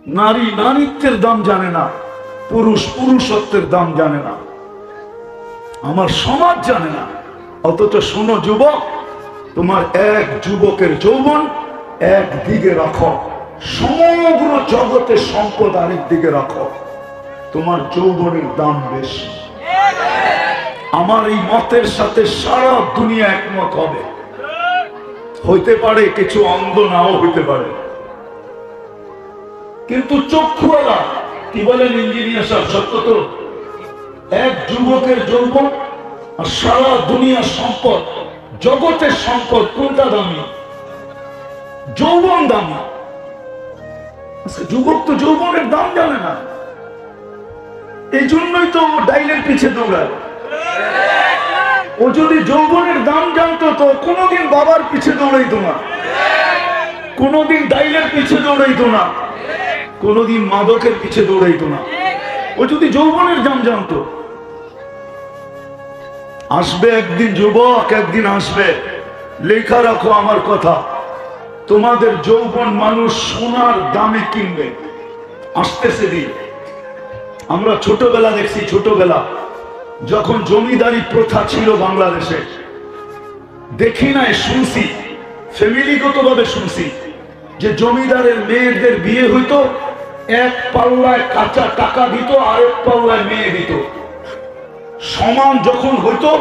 নারী নারীত্বের দাম জানে না, পুরুষ পুরুষত্বের দাম জানে না, আমার সমাজ জানে না। অথচ শোনো যুবক, তোমার এক যুবকের যৌবন একদিকে রাখো, সমগ্র জগতের সম্পদ আরেক দিকে রাখো, তোমার যৌবনের দাম বেশি। আমার এই মতের সাথে সারা দুনিয়া একমত হবে। হইতে পারে কিছু অন্ধ নাও হইতে পারে, কিন্তু চক্ষুওয়ালা কি বলেন ইঞ্জিনিয়ার সাহেব, সত্য তো? এক যুবকের যৌবন আর সারা দুনিয়ার সম্পদ, জগতের সম্পদ, কোনটা দামি? যৌবন দামি। যুবক তো যৌবনের দাম জানে না, এই জন্যই তো ডাইলের পিছে দৌড়ায়। ও যদি যৌবনের দাম জানতো তো কোনোদিন বাবার পিছে দৌড়াইতো না, কোনোদিন ডাইলের পিছে দৌড়াইতো না, কোনোদিন মাদকের পিছে দৌড়াইতো না। ও যদি যৌবনের দাম জানতো। আসবে একদিন যুবক, একদিন আসবে, লেখা রাখো আমার কথা, তোমাদের যৌবন মানুষ সোনার দামে কিনবে। আসতেছে দিন। আমরা ছোটবেলা দেখছি, ছোটবেলা যখন জমিদারি প্রথা ছিল বাংলাদেশে, দেখি নাই, শুনছি, ফ্যামিলিগতভাবে শুনছি যে জমিদারের মেয়েদের বিয়ে হইতো, এক পাল্লায় কাঁচা টাকা দিত, আরেক পাল্লায় মেয়ে দিত। সমান যখন হইতো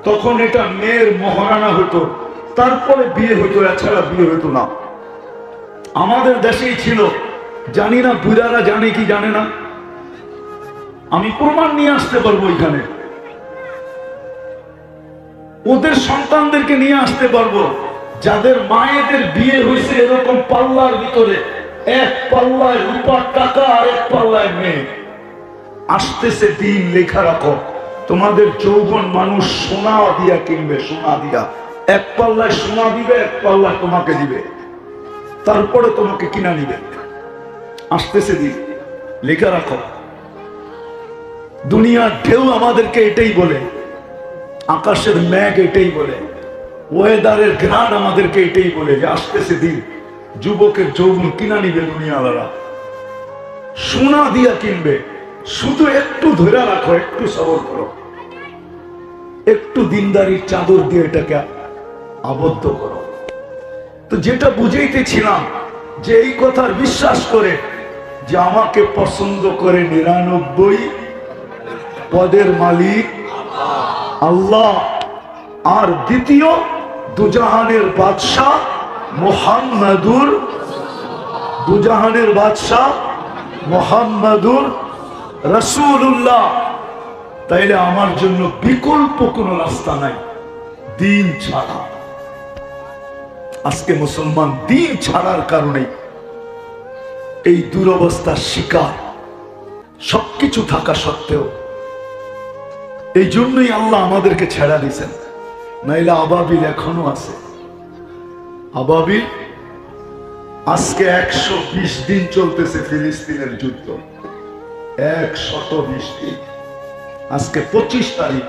তখন এটা মেয়ের মহারানা হইতো, তারপরে বিয়ে হইতো, এছাড়া বিয়ে হইতো না। আমাদের দেশেই ছিল, জানি না বুড়ারা জানে কি জানে না, আমি প্রমাণ নিয়ে আসতে পারবো এখানে, ওদের সন্তানদেরকে নিয়ে আসতে পারবো যাদের মায়েদের বিয়ে হয়েছে এরকম পাল্লার ভিতরে, এক পাল্লায় রূপার টাকা আর এক পাল্লায় মেয়ে। আসতেছে দিন, লেখা রাখো, তোমাদের যৌবন মানুষ সোনা দিয়া কিনবে, সোনা দিয়া। এক পাল্লায় সোনা দিবে, এক পাল্লায় তোমাকে দিবে, তারপরে তোমাকে কিনা নিবে। আসতেছে দিন, লেখা রাখো। দুনিয়ার ঢেউ আমাদেরকে এটাই বলে, আকাশের মেঘ এটাই বলে, ওয়েদারের ঘ্রাণ আমাদেরকে এটাই বলে যে আসতেছে দিন, যুবকের যৌবন কিনা নিবে দুনিয়াওয়ালারা, সোনা দিয়া কিনবে। শুধু একটু ধরে রাখো, একটু সবর করো, একটু দিনদারির চাদর দিয়ে এটাকে আবদ্ধ করো। তো যেটা বুঝাইতেছিলাম, যে এই কথার বিশ্বাস করে যে আমাকে পছন্দ করে 99 পদের মালিক আল্লাহ, আর দ্বিতীয় দুজাহানের বাদশাহ মুহাম্মাদুর, দুজাহানের বাদশাহ মুহাম্মাদুর রাসূলুল্লাহ, তাইলে আমার জন্য বিকল্প কোনো রাস্তা নাই দিন ছাড়া। আজকে মুসলমান দিন ছাড়ার কারণে এই দুরবস্থার শিকার, সবকিছু থাকা সত্ত্বেও। এই জন্যই আল্লাহ আমাদেরকে ছেড়া দিয়েছেন, নাইলে আবাবিল এখনো আছে। আবাবিল আজকে 120 দিন চলতেছে ফিলিস্তিনের যুদ্ধ, 120 দিন। আজকে 25 তারিখ,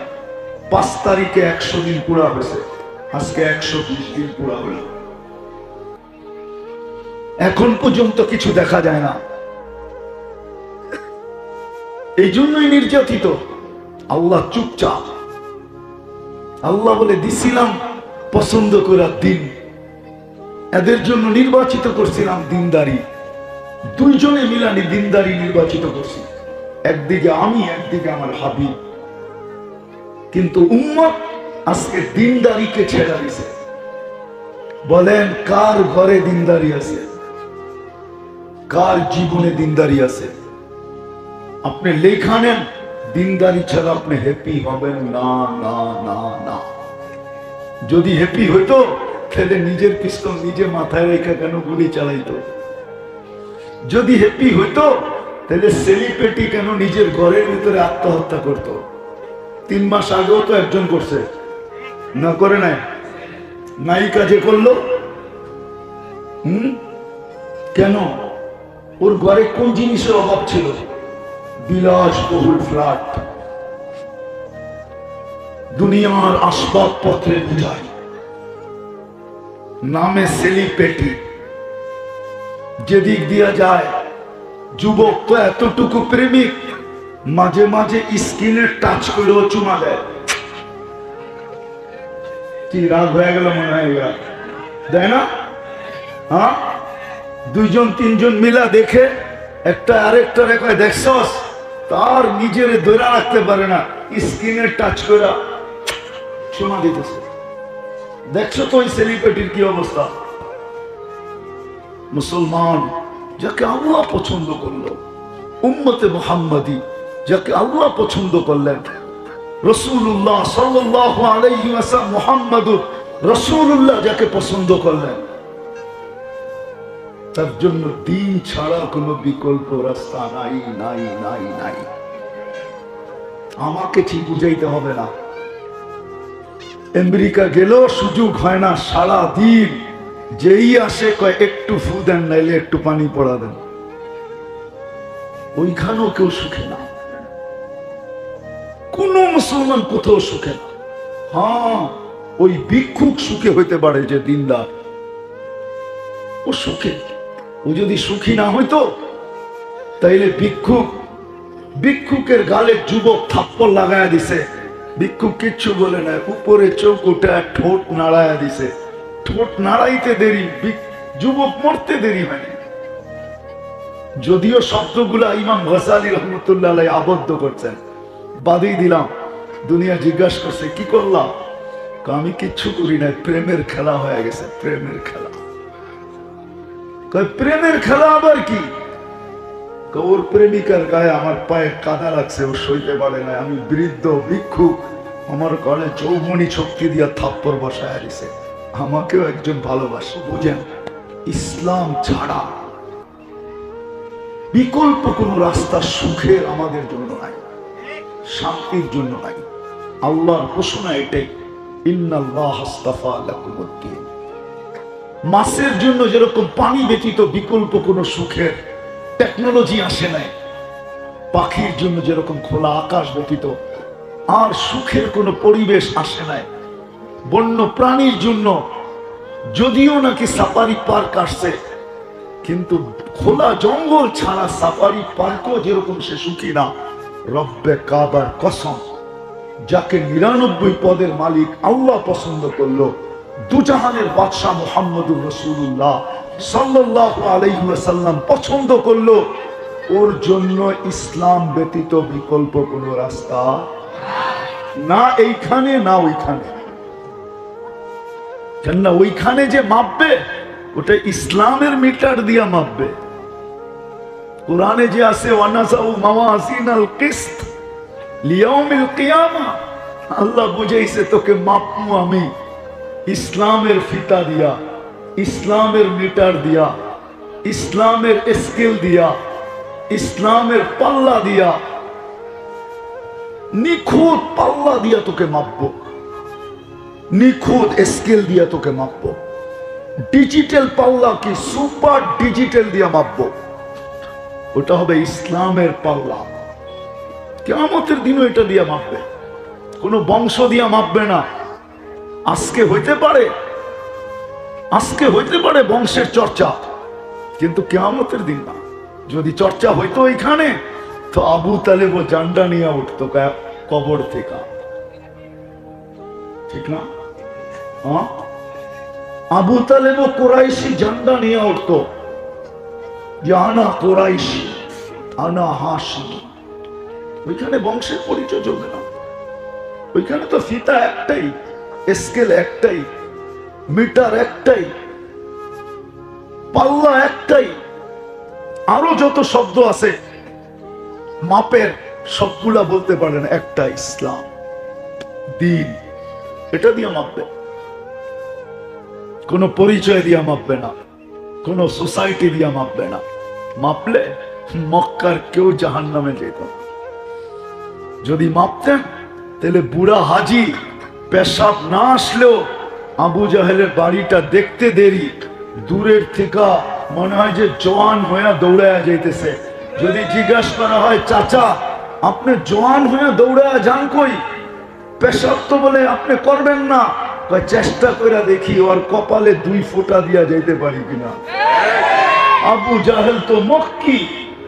5 তারিখে 100 দিন পুরা হয়েছে, আজকে 120 দিন পুরা হল। এখন পর্যন্ত কিছু দেখা যায় না, এই জন্যই নির্যাতিত। আল্লাহ চুপচাপ। আল্লাহ বলে দিছিলাম পছন্দ করার দিন, এদের জন্য নির্বাচিত করছিলাম দিনদারি, দুইজনে মিলানি দিনদারি নির্বাচিত করছি, একদিকে আমি, একদিকে আমার হাবিব। কিন্তু উম্মত আজকে দিনদারিকে ছেড়ে দিছে। বলেন কার ঘরে দিনদারি আছে, কার জীবনে দিনদারি আছে? আপনি লেখা নেন, দিনদারি ছাড়া আপনি হ্যাপি হবেন না, না, না, না। যদি হ্যাপি হইতো তাহলে নিজের পিস্তল নিজে মাথায় রেখে কেন গুলি চালাইতো? যদি হ্যাপি হইতো তাহলে সেলিব্রিটি কেন নিজের ঘরের ভিতরে আত্মহত্যা করত? 3 মাস আগেও তো একজন করছে, না করে নাই? নায়িকা যে করলো, কেন? ওর ঘরে কোন জিনিসের অভাব ছিল? বিলাসবহুল ফ্ল্যাট, দুনিয়ার আসবাবপত্রে বুঝায়, নামে সেলিব্রিটি, যেদিক দিয়া যায় যুবক তো এতটুকু প্রেমিক, মাঝে মাঝে স্কিনে টাচ করেও চুমা দেয়। কি রাগ হয়ে গেল মনে হয়, দেয় না? হ্যাঁ, দুইজন তিনজন মিলা দেখে একটা আরেকটা রেখায় দেখছস, তার নিজের ধরে রাখতে পারে না, স্কিনে টাচ করে চুমা দিতেছে। দেখছো তো ওই সেলিব্রিটির কি অবস্থা। মুসলমান যাকে আল্লাহ পছন্দ করলো, উম্মতে মুহাম্মাদি যাকে আল্লাহ পছন্দ করলেন, রাসূলুল্লাহ সাল্লাল্লাহু আলাইহি ওয়াসাল্লাম মুহাম্মাদুর রাসূলুল্লাহ যাকে পছন্দ করলেন, তার জন্য দিন ছাড়া কোনো বিকল্প রাস্তা নাই নাই নাই নাই। আমাকে ঠিক বুঝাইতে হবে না। আমেরিকা গেলেও সুযোগ হয় না, সারা দিন যেই আসে কয় একটু ফু দেন, নাইলে একটু পানি পড়া দেন। ওইখানেও কেউ সুখে না, কোন মুসলমান কোথাও সুখে না। হ্যাঁ, ওই ভিক্ষুক সুখে হইতে পারে যে দিনদার, ও সুখে। ও যদি সুখী না হইতো তাইলে ভিক্ষুকের গালে যুবক থাপ্পড় লাগায়া দিছে, ভিক্ষুক কিচ্ছু বলে না, উপরে চোখ উঠে ঠোঁট নাড়ায়া দিছে। ঠোঁট নাড়াইতে দেরি, যুবক মরতে দেরি হয়নি। যদিও শব্দগুলা ইমাম গজালি রহমতুল্লাহ আলাইহি আবদ্ধ করছেন, বাদই দিলাম। দুনিয়া জিজ্ঞাসা করছে কি করলাম, আমি কিচ্ছু করি না, প্রেমের খেলা হয়ে গেছে। প্রেমের খেলা, প্রেমের খেলা আবার কি? ওর প্রেমিকার গায়ে আমার পায়ে কাদা লাগছে, ও সইতে পারে না। আমি বৃদ্ধ ভিক্ষুক, আমার গলে যৌবনী শক্তি দিয়া থাপ্পড় বসায় দিছে। আমাকেও একজন ভালোবাসে। বুঝেন, ইসলাম ছাড়া বিকল্প কোন রাস্তা সুখের আমাদের জন্য নাই, শান্তির জন্য নাই। আল্লাহর ঘোষণা এটাই, ইন্নাল্লাহ আস্তাফা লাকুমুদ্দিন। মাছের জন্য যেরকম পানি ব্যতীত বিকল্প কোন সুখের টেকনোলজি আসে নাই, পাখির জন্য যেরকম খোলা আকাশ ব্যতীত আর সুখের কোনো পরিবেশ আসে নাই, বন্য প্রাণীর জন্য যদিও নাকি সাফারি পার্ক আসছে, কিন্তু খোলা জঙ্গল ছাড়া সাফারি পার্কও যেরকম সে সুখী না। রব্বে কাবার কসম, যাকে 99 পদের মালিক আল্লাহ পছন্দ করলো, দুজাহানের বাদশাহ মুহাম্মদুর রাসূলুল্লাহ সাল্লাল্লাহু আলাইহি ওয়াসাল্লাম পছন্দ করলো, ওর জন্য ইসলাম ব্যতীত বিকল্প কোন রাস্তা না এইখানে না ওইখানে। কেননা ওইখানে যে মাপবে ওটা ইসলামের মিটার দিয়া মাপবে। কোরআনে যে আছে ওয়ানাসাউ মাওয়াজিনাল কিসত লিয়াউমিল কিয়ামা, আল্লাহ বুঝাইছে তোকে মাপবো আমি ইসলামের ফিতা দিয়া, ইসলামের মিটার দিয়া, ইসলামের স্কেল দিয়া, ইসলামের পাল্লা দিয়া, নিখুঁত পাল্লা দিয়া তোকে মাপবো, নিখুঁত স্কেল দিয়া তোকে মাপবো। ডিজিটাল পাল্লা কি সুপার ডিজিটাল দিয়া মাপবো, ওটা হবে ইসলামের পাল্লা। কিয়ামতের দিনও এটা দিয়া মাপবে, কোনো বংশ দিয়া মাপবে না। আজকে হইতে পারে বংশের চর্চা, কিন্তু কিয়ামতের দিন না। যদি চর্চা হইতো এখানে, তো আবু তালেব জান্ডা নিয়ে উঠতো কবর থেকে, ঠিক না? আবু তালেব কুরাইশি জান্ডা নিয়ে উঠতো, যে আনা কুরাইশি আনা হাশিমি। ওইখানে বংশের পরিচয় চলবে না। ওইখানে তো ফিতা একটাই, স্কেল একটাই, মিটার একটাই, পাল্লা একটাই, আরো যত শব্দ আছে মাপের সবগুলা বলতে পারেন একটা, ইসলাম দিন। এটা দিয়ে মাপবে, কোন পরিচয় দিয়া মাপবে না, কোন সোসাইটি দিয়া মাপবে না। মাপলে মক্কার কেউ জাহান্নামে যেত। যদি মাপতেন তাহলে বুড়া হাজি পেশাব না আসলেও আবু জাহেলের বাড়িটা দেখতে দেরি, দূরের থেকে মনে হয় যে জওয়ান হয়ে দৌড়ায়া যাইতেছে। যদি জিজ্ঞাসা করা হয়, চাচা আপনি জওয়ান হয়ে দৌড়ায়া যান কই? পেশাব তো বলে আপনি করবেন না, চেষ্টা করে দেখি ওর কপালে 2 ফোঁটা দিয়া যাইতে পারি কিনা। আবু জাহেল তো মক্কি,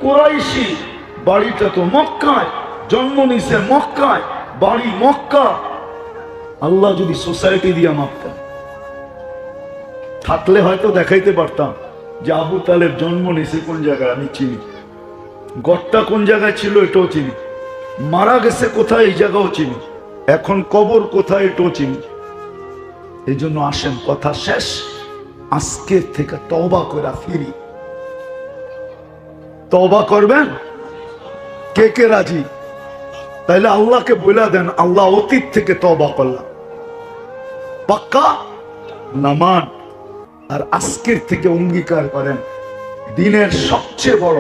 কুরাইশি, বাড়িটা তো মক্কায়, জন্ম নিছে মক্কায়, বাড়ি মক্কা। আল্লাহ যদি সোসাইটি দিয়া মাপতেন, থাকলে হয়তো দেখাইতে পারতাম যে আবু তালেব জন্ম নিছে কোন জায়গায় আমি চিনি, গড়টা কোন জায়গায় ছিল এটাও চিনি, মারা গেছে কোথায় এই জায়গাও চিনি, এখন কবর কোথায় এটাও চিনি। এই জন্য আসেন, কথা শেষ, আজকে থেকে তওবা করে ফিরি। তওবা করবেন? কে কে রাজি? তাইলে আল্লাহকে বলে দেন, আল্লাহ অতীত থেকে তওবা করলাম, পাক্কা নামান। আর আজকের থেকে অঙ্গীকার করেন, দিনের সবচেয়ে বড়,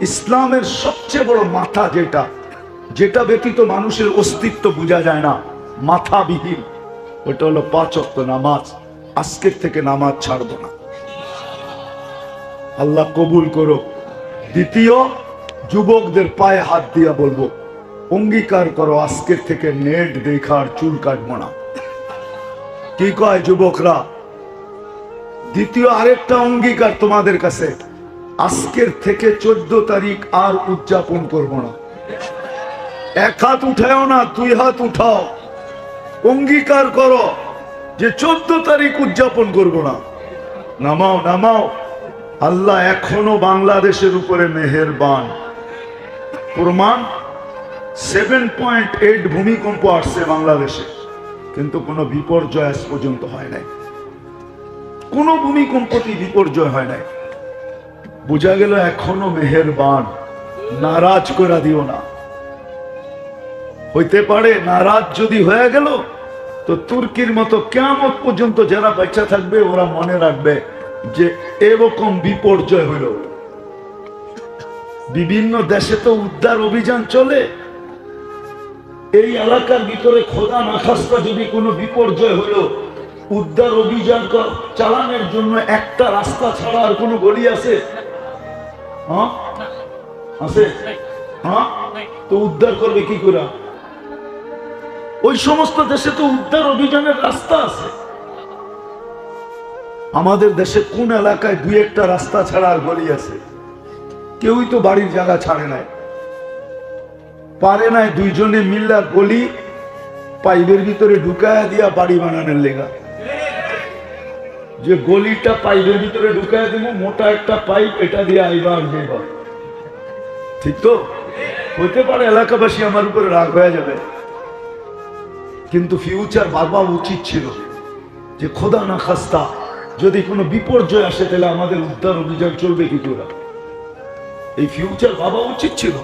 ইসলামের সবচেয়ে বড় মাথা, যেটা যেটা ব্যতীত মানুষের অস্তিত্ব বোঝা যায় না, মাথাবিহীন, ওটা হলো 5 ওয়াক্ত নামাজ। আজকের থেকে নামাজ ছাড়বো না, আল্লাহ কবুল করো। দ্বিতীয়, যুবকদের পায়ে হাত দিয়া বলবো, অঙ্গীকার করো আজকের থেকে নেট দেখার চুল কাটবো না। কি কয় যুবকরা? দ্বিতীয় আরেকটা অঙ্গীকার তোমাদের কাছে, আজকের থেকে 14 তারিখ আর উদযাপন করব না। 1 হাত উঠাও না, 2 হাত উঠাও, অঙ্গীকার করো যে 14 তারিখ উদযাপন করব না। নামাও নামাও। আল্লাহ এখনো বাংলাদেশের উপরে মেহেরবান। প্রমাণ, 7.8 ভূমিকম্প আসছে বাংলাদেশে, কিন্তু কোনো বিপর্যয় আজ পর্যন্ত হয় নাই, কোনো ভূমিকম্পটি বিপর্যয় হয় নাই। বোঝা গেল এখনো মেহেরবান। নারাজ করে দিও না। হইতে পারে নারাজ যদি হয়ে গেল তো তুর্কির মতো কিয়ামত পর্যন্ত যারা বেঁচে থাকবে ওরা মনে রাখবে যে এরকম বিপর্যয় হইল। বিভিন্ন দেশে তো উদ্ধার অভিযান চলে, এই এলাকার ভিতরে খোদা না খাস্তা যদি কোনো বিপর্যয় হইল, উদ্ধার অভিযান চালানোর জন্য একটা রাস্তা ছাড়া আর কোনো গলি আছে? হ্যাঁ আছে? হ্যাঁ, তো উদ্ধার করবে কি করে? ওই সমস্ত দেশে তো উদ্ধার অভিযানের রাস্তা আছে। আমাদের দেশে কোন এলাকায় 2-1টা রাস্তা ছাড়া আর গলি আছে? কেউই তো বাড়ির জায়গা ছাড়ে নাই, পারে নাই 2 জনে মিল্লা গলি পাইপের ভিতরে ঢুকায়া দিয়া বাড়ি বানানোর লেগা, যে গলিটা পাইপের ভিতরে ঢুকায়া দিব, মোটা একটা পাইপ, এটা দিয়ে আইবা আর যাইবা। ঠিক তো? হইতে পারে এলাকাবাসী আমার উপরে রাগ হয়ে যাবে, কিন্তু ফিউচার ভাবা উচিত ছিল যে খোদা না খাস্তা যদি কোনো বিপর্যয় আসে তাহলে আমাদের উদ্ধার অভিযান চলবে কি করে, এই ফিউচার ভাবা উচিত ছিল।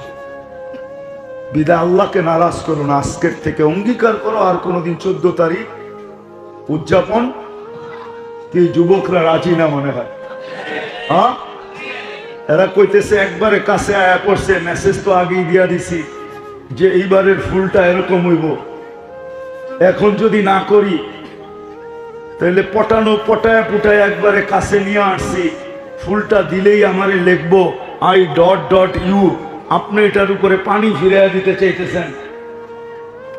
বিদায় আল্লাহকে নারাজ করো না, আজকের থেকে অঙ্গীকার করো আর কোনোদিন 14 তারিখ উদযাপন। কি যুবকরা রাজি না মনে হয়? হ্যাঁ, এরা কইতেছে একবারে কাছে আয়া পড়ছে, মেসেজ তো আগেই দিয়া দিছি যে এইবারের ফুলটা এরকম হইব, এখন যদি না করি তাহলে পটায়া পুটায় একবারে কাছে নিয়ে আসছি, ফুলটা দিলেই আমারে লিখবো I.U। আপনি এটার উপরে পানি ফিরিয়ে দিতে চাইতেছেন।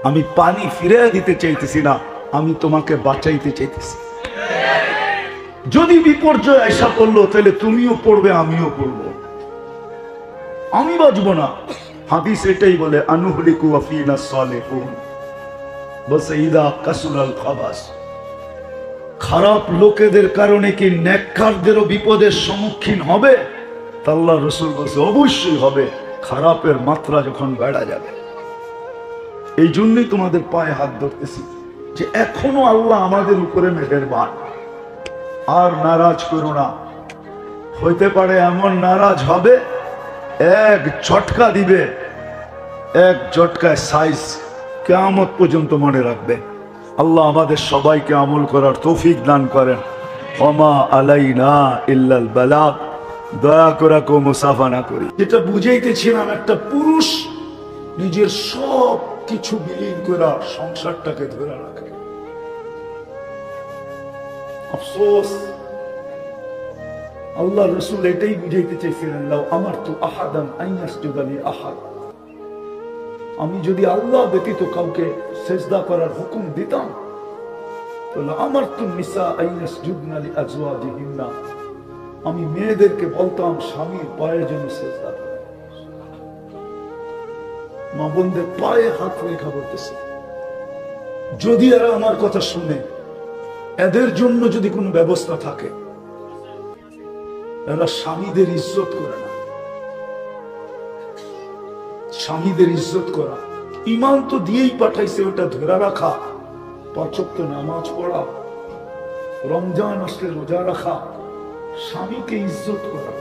আমি পানি ফিরিয়ে দিতে চাইতেছি না, আমি তোমাকে বাঁচাইতে চাইতেছি। যদি বিপর্যয় আশা করলো তাহলে তুমিও পড়বে, আমিও পড়বো, আমি বাঁচবো না। হাদিস এটাই বলে, আনুহলিকু ওয়াফিনা সালিহুন ওয়াসাইদা কাসুরাল খাবাস। খারাপ লোকেদের কারণে কি নেককারদেরও বিপদের সম্মুখীন হবে? আল্লাহ রাসূল বলেছে অবশ্যই হবে, খারাপের মাত্রা যখন বেড়ে যাবে। এই জন্যই তোমাদের পায়ে হাত ধরতেছি যে এখনো আল্লাহ আমাদের উপরে মেহেরবান। আর নারাজ করো না, হইতে পারে এমন নারাজ হবে এক ঝটকা দিবে, এক ঝটকায় সাইজ কিয়ামত পর্যন্ত মনে রাখবে। আল্লাহ আমাদের সবাইকে আমল করার তৌফিক দান করেন। ওমা আলাইনা ইল্লাল বালাগ। দয়া করে কেউ মুসাফা না করি। যেটা বুঝাইতেছিলাম, একটা পুরুষ নিজের সব কিছু বিলীন করে সংসারটাকে ধরে রাখে। আফসোস, আল্লাহ রাসূল এটাই বুঝাইতে চাইছিলেন, লাউ আমারতু আহাদান আন ইয়াসজুদা লি আহাদ। আমি যদি আল্লাহ ব্যতীত কাউকে সিজদা করার হুকুম দিতাম তাহলে আমারতু নিসা আন ইয়াসজুদনা লিআজওয়াজিহিন্না। আমি মেয়েদেরকে বলতাম স্বামীর পায়ের জন্য সিজদা করো। মা বোনদের পায়ে হাত রেখা বলতেছে, যদি এরা আমার কথা শুনে, এদের জন্য যদি কোনো ব্যবস্থা থাকে, এরা স্বামীদের ইজ্জত করে না। স্বামীদের ইজ্জত করা, ইমান তো দিয়েই পাঠাইছে, ওটা ধরে রাখা, 5 ওয়াক্ত নামাজ পড়া, রমজান আসলে রোজা রাখা, স্বামীকে ইজ্জত করা,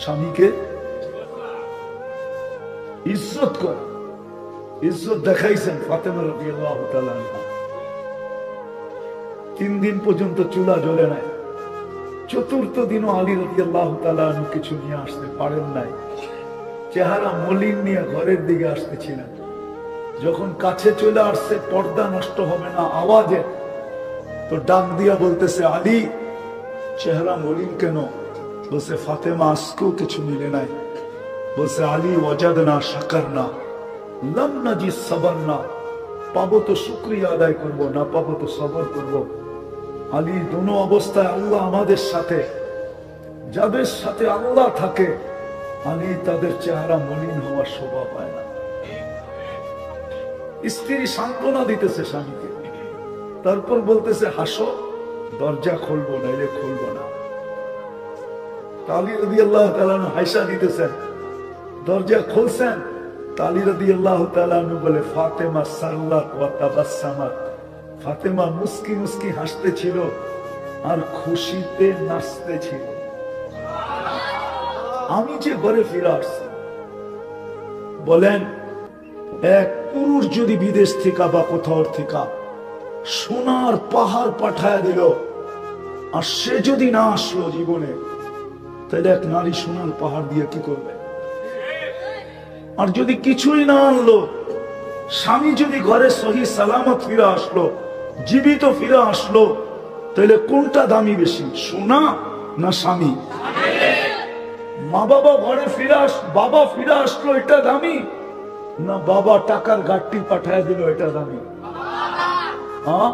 স্বামীকে ইজ্জত করা। ইজ্জত দেখাইছেন ফাতেমা রাদিয়াল্লাহু তাআলা আনহা। 3 দিন পর্যন্ত চুলা জ্বলে নাই। 4th দিনও আলী রাদিয়াল্লাহু তাআলা আনহু কিছু নিয়ে আসতে পারেন নাই। চেহারা মলিন নিয়ে ঘরের দিকে আসতেছিলেন। যখন কাছে চলে আসছে, পর্দা নষ্ট হবে না আওয়াজে, তো ডাক দিয়া বলতেছে, আলী চেহারা মলিন কেন? বলছে, ফাতেমা আজকেও কিছু মিলে নাই। বলছে, আলী ওয়াজাদনা শাকারনা লাম নাজিদ সাবারনা, পাবো তো শুকরিয়া আদায় করব, না পাবো তো সবর করব। আলী দোনো অবস্থায় আল্লাহ আমাদের সাথে, যাদের সাথে আল্লাহ থাকে আলী তাদের চেহারা মলিন হওয়ার শোভা পায় না। স্ত্রী সান্ত্বনা দিতেছে স্বামীকে, তারপর বলতেছে, হাসো, দরজা খুলবো নাইলে খুলবো না। আলী রাদিয়াল্লাহু তাআলা হাসা দিতেছেন, দরজা খুলছেন। আলী রাদিয়াল্লাহু তাআলা বলে, ফাতেমা সাল্লাত ওয়া তাবাসসামাত, ফাতেমা মুস্কি মুস্কি হাসতেছিল আর খুশিতে নাচতেছিল। আমি যে ঘরে ফিরে আসছি, বলেন এক পুরুষ যদি বিদেশ থেকে বা কোথাও থেকে সোনার পাহাড় পাঠায় দিল, আর সে যদি না আসলো জীবনে, তাহলে এক নারী সোনার পাহাড় দিয়ে কি করবে? আর যদি কিছুই না আনলো, স্বামী যদি ঘরে সহি সালামত ফিরে আসলো, জীবিত ফিরে আসলো, তাহলে কোনটা দামি বেশি, সোনা না স্বামী? মা বাবা ঘরে বাবা ফিরে আসলো, এটা দামি, না বাবা টাকার গাড়ি পাঠায় দিল, এটা দামি? হ্যাঁ,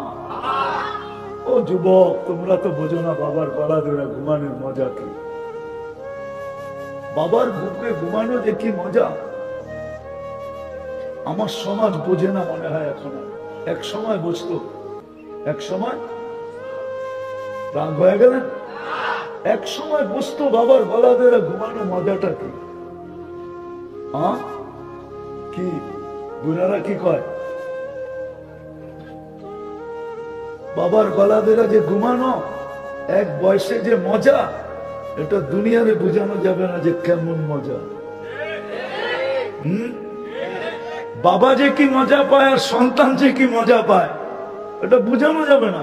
ও যুবক, তোমরা তো বোঝো না বাবার গলা ধরে ঘুমানোর মজা কি। বাবার বুকে ঘুমানো যে কি মজা, আমার সমাজ বোঝে না মনে হয় এখন। এক সময় বুঝতো, এক সময় রাগ হয়ে গেলেন, এক সময় বুঝতো বাবার গলা ধরে ঘুমানো মজাটা কি। হ্যাঁ, কি বুড়ারা কি কয়, বাবার গলা ধরে যে ঘুমানো এক বয়সে যে মজা, এটা দুনিয়ারে বোঝানো যাবে না যে কেমন মজা। বাবা যে কি মজা পায় আর সন্তান যে কি মজা পায়, এটা বোঝানো যাবে না।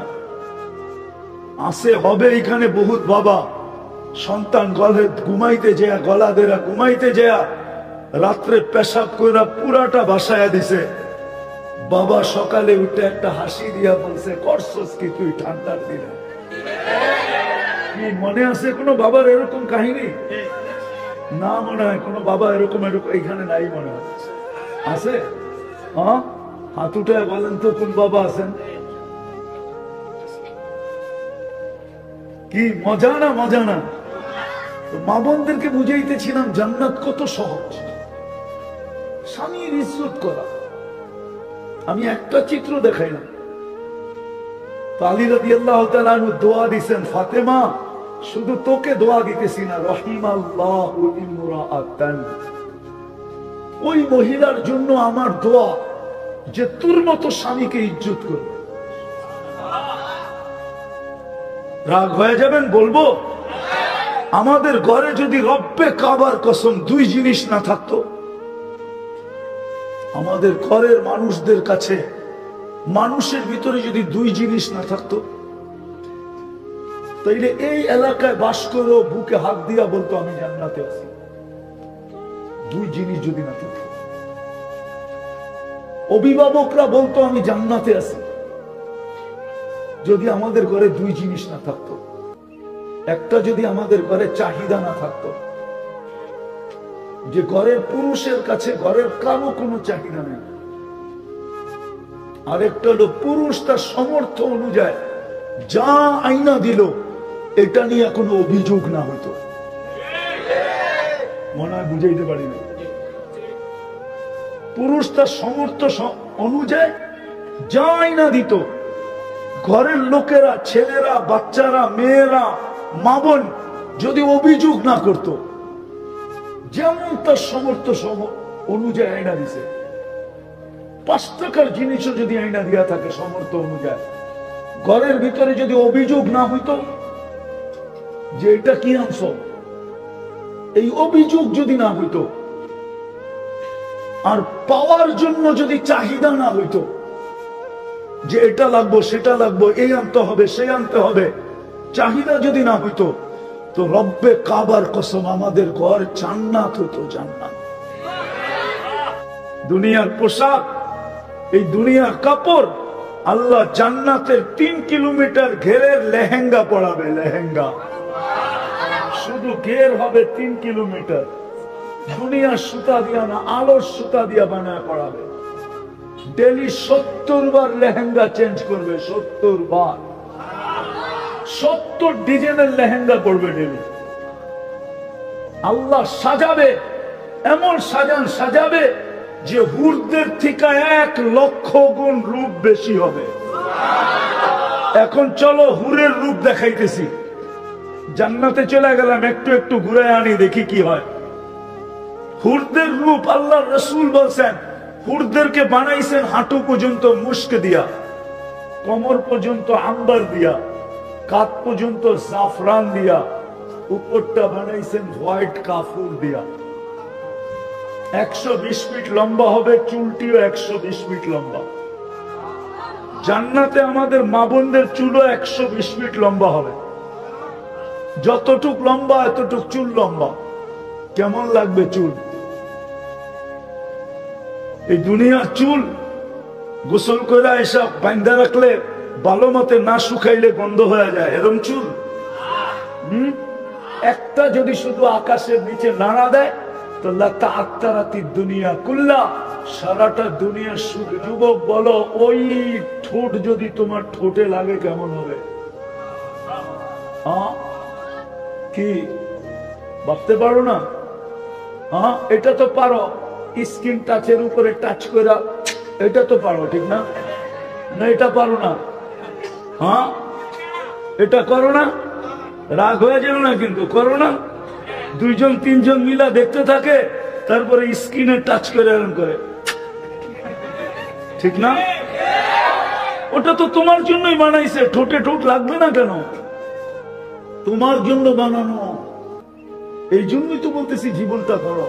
আসে হবে এখানে বহুত বাবা, সন্তান গলে ঘুমাইতে যায়, গলা ধরে ঘুমাইতে যায়, রাত্রে পেশাব করে পুরাটা ভাসায়া দিছে। বাবা সকালে উঠে একটা হাসি দিয়া বলছে, করছস কি তুই ঠান্ডার দিনে? কি মনে আছে কোনো বাবার এরকম কাহিনী? না, মনে হয় কোনো বাবা এরকম এখানে নাই মনে হয়। আছে? হ্যাঁ, হাত উঠে বলেন তো কোন বাবা আছেন? কি মজা না, মজা না? মা বোনদেরকে বুঝাইতেছিলাম জান্নাত কত সহজ, স্বামীর ইজ্জত করা। আমি একটা চিত্র দেখাইলাম। আলী রাদিয়াল্লাহু তাআলা আনহু দোয়া দিয়েছেন, ফাতেমা শুধু তোকে দোয়া দিতেছি না, রহিমাল্লাহু ইমরাআতান, ওই মহিলার জন্য আমার দোয়া যে তোর মতো স্বামীকে ইজ্জত করবে। রাগ হয়ে যাবেন বলবো, আমাদের ঘরে যদি রব্বে কাবার কসম 2 জিনিস না থাকতো, আমাদের ঘরের মানুষদের কাছে, মানুষের ভিতরে যদি 2 জিনিস না থাকতো, তাইলে এই এলাকায় বাস করে বুকে হাত দিয়া বলতো আমি জান্নাতে আছি। 2 জিনিস যদি না থাকতো, অভিভাবকরা বলতো আমি জান্নাতে আছি। যদি আমাদের ঘরে 2 জিনিস না থাকতো, একটা যদি আমাদের ঘরে চাহিদা না থাকতো, যে ঘরের পুরুষের কাছে ঘরের কারো কোনো চাহিদা নেই, আরেকটা হলো পুরুষ তার সামর্থ্য অনুযায়ী যা আইনা দিল এটা নিয়ে কোনো অভিযোগ না হতো। মনে হয় বুঝাইতে পারি না। পুরুষ তার সমর্থ অনুযায়ী যাই না দিত, ঘরের লোকেরা, ছেলেরা, বাচ্চারা, মেয়েরা, মা বোন যদি অভিযোগ না করত, যেমন তার সমর্থ অনুযায়ী আইনা দিছে। 5 টাকার জিনিসও যদি আইনা দিয়া থাকে সমর্থ অনুযায়ী, ঘরের ভিতরে যদি অভিযোগ না হইতো যে এটা কি আনছ, এই অভিযোগ যদি না হইতো, আর পাওয়ার জন্য যদি চাহিদা না হইতো যে এটা লাগবো সেটা লাগবো, এই আনতে হবে সেই আনতে হবে, চাহিদা যদি না হইতো, তো রব্বে কাবার কসম আমাদের ঘর জান্নাত হতো, জান্নাত। দুনিয়ার পোশাক, এই দুনিয়ার কাপড়, আল্লাহ জান্নাতের 3 কিলোমিটার ঘেরের লেহেঙ্গা পড়াবে, লেহেঙ্গা। শুধু ঘের হবে 3 কিলোমিটার, দুনিয়ার সুতা দিয়া না, আলোর সুতা দিয়া বানায় পড়াবে। ডেলি 70 বার লেহেঙ্গা চেঞ্জ করবে, 70 বার, 70 ডিজাইনের লেহেঙ্গা পড়বে ডেলি। আল্লাহ সাজাবে, এমন সাজাবে যে হুরদের থেকে 1 লক্ষ গুণ রূপ বেশি হবে। এখন চলো হুরের রূপ দেখাইতেছি। জান্নাতে চলে গেলাম, একটু একটু ঘুরে আনি, দেখি কি হয়। হুরদের রূপ আল্লাহ রসুল বলছেন, হুরদেরকে বানাইছেন হাঁটু পর্যন্ত মুস্ক দিয়া, কোমর পর্যন্ত আম্বার দিয়া, কাঁধ পর্যন্ত জাফরান দিয়া, উপরটা বানাইছেন হোয়াইট কাফুর দিয়া। 120 ফিট লম্বা হবে, চুলটিও 120 ফিট লম্বা। জান্নাতে আমাদের মা বোনদের চুলও 120 ফিট লম্বা হবে। যতটুক লম্বা এতটুক চুল লম্বা। কেমন লাগবে চুল? এই দুনিয়ার চুল গোসল করে এসব বাঁধা রাখলে, ভালো মতে না শুকাইলে বন্ধ হয়ে যায়, এরকম চুল। একটা যদি শুধু আকাশের নিচে নাড়া দেয় তো লাতাআত্তারাতিদ দুনিয়া কুল্লা, সারাটা দুনিয়ার সুখ। যুবক বলো, ওই ঠোঁট যদি তোমার ঠোঁটে লাগে কেমন হবে? কি ভাবতে পারো না? এটা তো পারো, স্কিন টাচের উপরে টাচ করে, এটা তো পারো, ঠিক না? না এটা পারো না? এটা করো না, রাগ হয়ে যাবে না কিন্তু, করো না। 2 3 জন মিলা দেখতে থাকে, তারপরে স্কিনে টাচ করে এরকম করে, ঠিক না? ওটা তো তোমার জন্যই বানাইছে, ঠোঁটে ঠোঁট লাগবে না কেন? তোমার জন্য বানানো, এই জন্যই তো বলতেছি জীবনটা করো।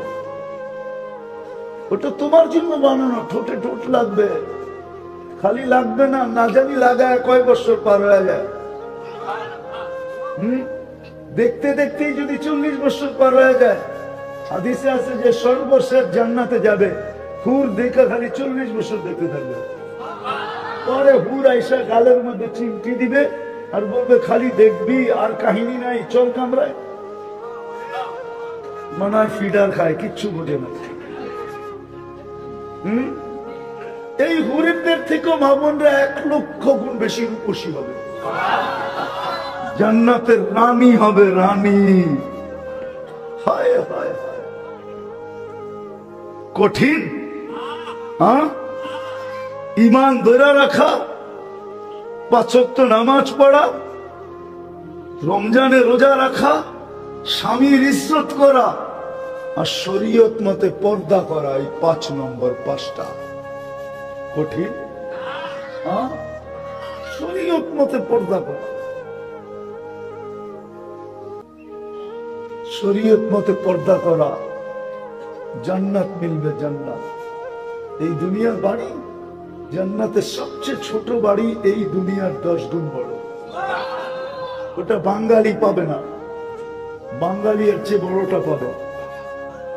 ওটা তোমার জন্য বানানো, ঠোঁটে ঠোঁট লাগবে। খালি লাগবে না, না জানি লাগায় কয় বছর পার হয়ে যায়। দেখতে দেখতেই যদি 40 বছর পার হয়ে যায়। হাদিসে আছে যে সর্বশেষ জান্নাতে যাবে হুর দেখা খালি 40 বছর দেখতে থাকবে। পরে হুর আইসা গালের মধ্যে চিমটি দিবে আর বলবে খালি দেখবি, আর কাহিনী নাই, চল কামরায়। মনে হয় ফিডার খায়, কিচ্ছু বোঝে না। এই হুরেরদের থেকেও মা বোনরা 1 লক্ষ গুণ বেশি রূপসী হবে। জান্নাতের রানী হবে, রানী। হায় হায় হায়, কঠিন। ইমান ধরে রাখা, 5 ওয়াক্ত নামাজ পড়া, রমজানে রোজা রাখা, স্বামীর ইজ্জত করা, আর শরীয়ত মতে পর্দা করা, এই 5 নম্বর 5টা কঠিন। শরীয়ত মতে পর্দা করা, শরীয়ত মতে পর্দা করা, জান্নাত মিলবে, জান্নাত। এই দুনিয়ার বাড়ি, জান্নাতের সবচেয়ে ছোট বাড়ি এই দুনিয়ার 10 গুণ বড়। ওটা বাঙালি পাবে না, বাঙালি এর চেয়ে বড়টা পাবে।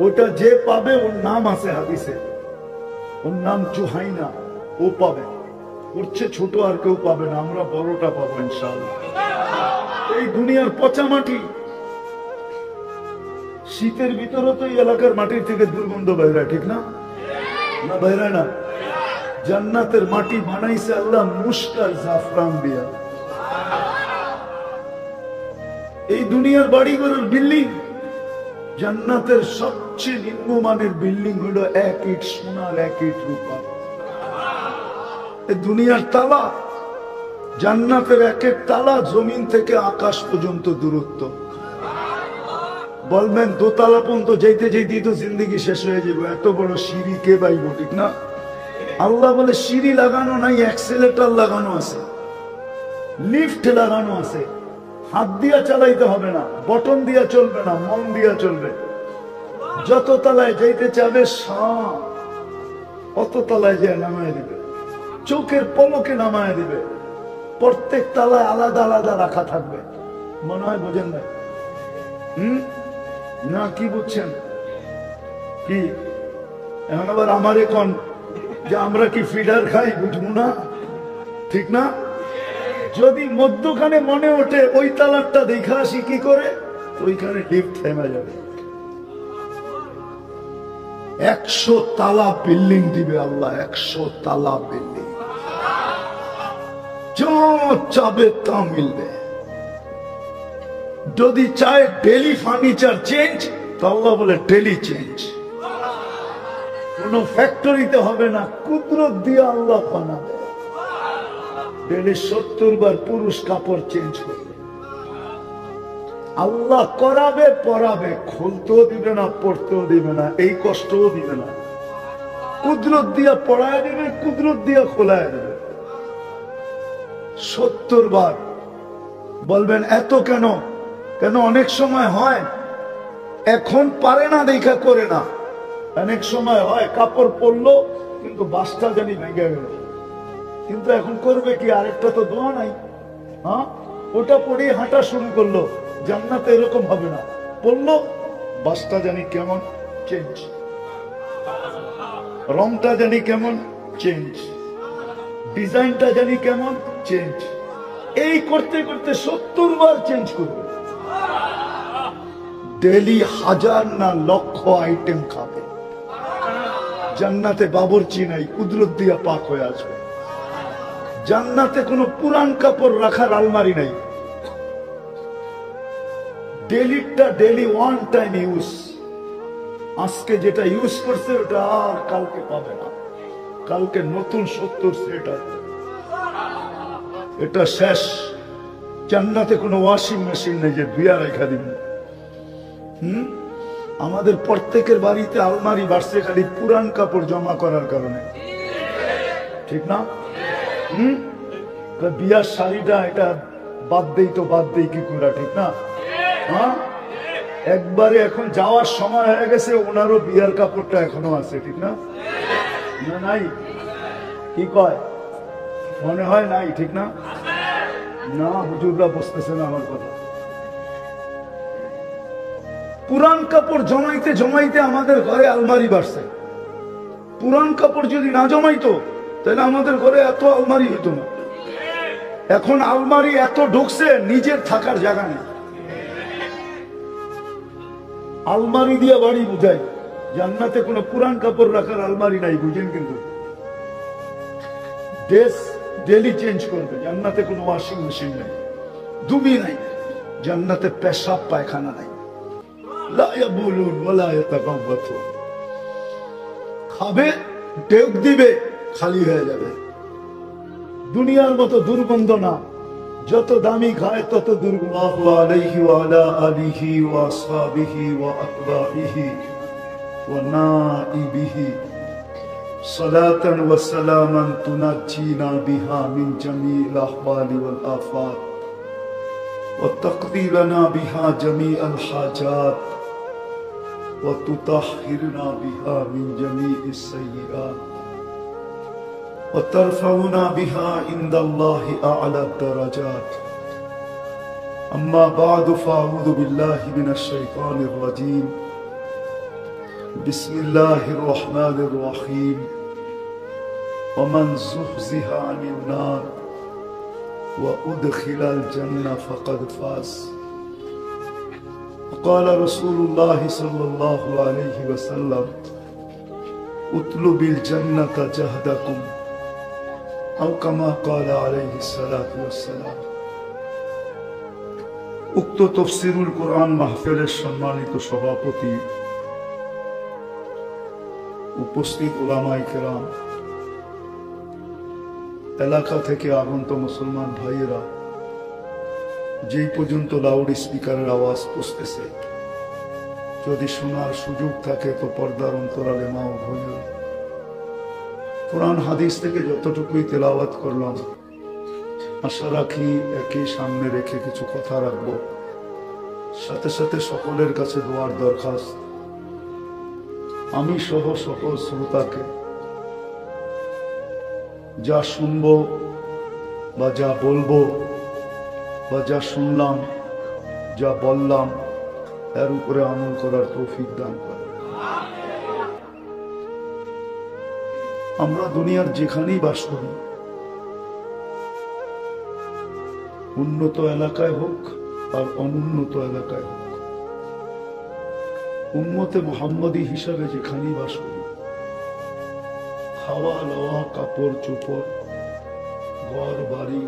ওটা যে পাবে ওর নাম আছে হাদিসে, ওর নাম জুহাইনা, ও পাবে। ওর চেয়ে ছোট আর কেউ পাবে না, আমরা বড়টা পাবো ইনশাআল্লাহ। এই দুনিয়ার পচা মাটি, শীতের ভিতরে তো এই এলাকার মাটির থেকে দুর্গন্ধ বাইরে, ঠিক না? না বাইরে না। জান্নাতের মাটি বানাইছে আল্লাহ মুশক আর জাফরান দিয়া। এই দুনিয়ার বাড়িঘরের বিল্ডিং জান্নাতের সবচেয়ে নিম্নমানের বিল্ডিং হলো 1 ইট সোনার 1 ইট রূপা। দুনিয়ার তালা, জান্নাতের 1 তালা জমিন থেকে আকাশ পর্যন্ত দূরত্ব। বলবেন দোতলা পর্যন্ত যেতে যেতেই তো জিন্দগি শেষ হয়ে যাবে, এত বড় সিঁড়ি কে বাইব? ঠিক না? আল্লাহ বলে সিঁড়ি লাগানো নাই, অ্যাক্সেলেটর লাগানো আছে, লিফট লাগানো আছে। হাত দিয়া চালাইতে হবে না, বটন দিয়া চলবে না, মন দিয়া চলবে। যত তলায় যাইতে চাবে অত তলায় যে নামায় দিবে, চোখের পলকে নামায় দিবে। প্রত্যেক তলায় আলাদা আলাদা রাখা থাকবে। মনে হয় বোঝেন না? না কি বুঝছেন? কি এখন আবার আমারে কোন যে আমরা কি ফিডার খাই? বুঝবো না, ঠিক না? যদি মধ্যখানে মনে ওঠে ওই তালারটা দেখা আসি কি করে, ওইখানে লিফট থেমে যাবে। 100 তালা বিল্ডিং দিবে আল্লাহ, 100 তালা বিল্ডিং, যা চাবে তা মিলবে। যদি চায় ডেলি ফার্নিচার চেঞ্জ, তো আল্লাহ বলে ডেলি চেঞ্জ। কোন ফ্যাক্টরিতে হবে না, কুদরত দিয়ে আল্লাহ বানাবে। ডেলি 70 বার পুরুষ কাপড় চেঞ্জ করবে। আল্লাহ করাবে, পরাবে, খুলতেও দিবে না, পড়তেও দিবে না, এই কষ্টও দিবে না। কুদরত দিয়া পড়ায় দেবে, কুদরত দিয়া খোলায় দেবে। 70 বার। বলবেন এত কেন? কেন অনেক সময় হয় এখন পারে না দেখা করে না। অনেক সময় হয় কাপড় পরলো কিন্তু বাসটা জানি ভেঙে গেল, কিন্তু এখন করবে কি? আরেকটা তো দোয়া নাই। হ্যাঁ, ওটা পরে হাঁটা শুরু করলো। জান্নাতে এরকম হবে না, পড়লো বাসটা জানি কেমন চেঞ্জ, রংটা জানি কেমন চেঞ্জ, ডিজাইনটা জানি কেমন চেঞ্জ। এই করতে করতে 70 বার চেঞ্জ করবে। ডেলি 1000 না লক্ষ আইটেম খাবে। জান্নাতে বাবুর্চি নাই, কুদরত দিয়া পাক হয়ে আসবে। জান্নাতে কোনো পুরান কাপড় রাখার আলমারি নাই। ডেলিটা ডেলি ওয়ান টাইম ইউজ। আজকে যেটা ইউজ করছে ওটা আর কালকে পাবে না, কালকে নতুন 70 সেট আছে। এটা শেষ। জান্নাতে কোনো ওয়াশিং মেশিন নেই যে ধুয়া রেখা দিন। আমাদের প্রত্যেকের বাড়িতে আলমারি বাড়ছে খালি পুরান কাপড় জমা করার কারণে, ঠিক না? বিয়ার শাড়িটা এটা বাদ দেই তো বাদ দেই কি করে, ঠিক না? হ্যাঁ, একবারে এখন যাওয়ার সময় হয়ে গেছে, ওনারও বিয়ার কাপড়টা এখনো আছে, ঠিক না? না নাই? কি কয়? মনে হয় নাই, ঠিক না? না, হুজুররা বুঝতেছে না আমার কথা। পুরান কাপড় জমাইতে জমাইতে আমাদের ঘরে আলমারি বাড়ছে। পুরান কাপড় যদি না জমাইতো তাহলে আমাদের ঘরে এত আলমারি হতো না। এখন আলমারি এত ঢুকছে, নিজের থাকার জায়গা নেই। আলমারি দিয়ে বাড়ি বুঝাই, জান্নাতে কোনো পুরান কাপড় রাখার আলমারি নাই, বুঝেন? কিন্তু ড্রেস ডেলি চেঞ্জ করবে। জান্নাতে কোনো ওয়াশিং মেশিন নাই, দুবি নাই। জান্নাতে পেশাব পায়খানা নাই। খাবে, টেক দিবে, খালি হয়ে যাবে। দুনিয়ার মতো দুর্গন্ধ না, যত দামি খায় তত দুর্গন্ধ। আলাইহি ওয়া আলা আলিহি ওয়া আসহাবিহি ওয়া আতবাইহি ওয়া নাইবিহি সালাতান ওয়া সালামান তুনাজ্জিনা বিহা মিন জামিল আহওয়ালি ওয়াল আফাত ওয়া তাকদি লানা বিহা জামিআল হাজাত ওয়া তুতাহহিরনা বিহা মিন জামিইস সাইয়্যাত وترفعنا بها عند الله أعلى الدرجات. أما بعد فأعوذ بالله من الشيطان الرجيم. بسم الله الرحمن الرحيم. ومن زحزح عن النار وأدخل الجنة فقد فاز. وقال رسول الله صلى الله عليه وسلم اطلب الجنة جهدكم أو كما قال عليه الصلاة والسلام. উক্ত তফসিরুল কোরআন মাহফিলের সম্মানিত সভাপতি, উপস্থিত উলামায়ে কেরাম, এলাকা থেকে আগত মুসলমান ভাইয়েরা, যেই পর্যন্ত লাউড স্পিকারের আওয়াজ পৌঁছতেছে, যদি শোনার সুযোগ থাকে তো পর্দার অন্তরালে মা ও বোনেরা, কোরআন হাদিস থেকে যতটুকুই তেলাওয়াত করলাম, আশা রাখি একই সামনে রেখে কিছু কথা রাখবো। সাথে সাথে সকলের কাছে দোয়ার দরখাস্ত, আমি সহ সকল শ্রোতাকে যা শুনবো বা যা বলবো বা যা শুনলাম, যা বললাম, এর উপরে আমল করার তৌফিক দান করে। আমরা দুনিয়ার যেখানেই বাস করি, উন্নত এলাকায় হোক আর অনুন্নত এলাকায় হোক, উম্মতে মুহাম্মদী হিসাবে যেখানেই বাস করি, খাওয়া লওয়া, কাপড় চোপড়, ঘর বাড়ি,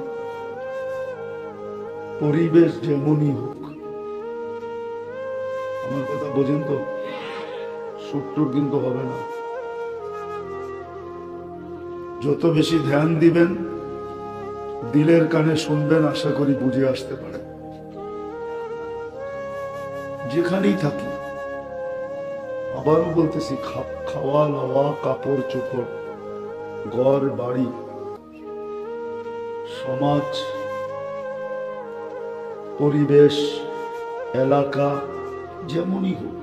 পরিবেশ যেমনই হোক, আমার কথা বোঝেন তো, সুট্টুর কিন্তু হবে না। যত বেশি ধ্যান দিবেন, দিলের কানে শুনবেন, আশা করি বুঝে আসতে পারে। যেখানেই থাকি, আবারও বলতেছি, খাওয়া লওয়া, কাপড় চোপড়, ঘর বাড়ি, সমাজ, পরিবেশ, এলাকা যেমনই হোক,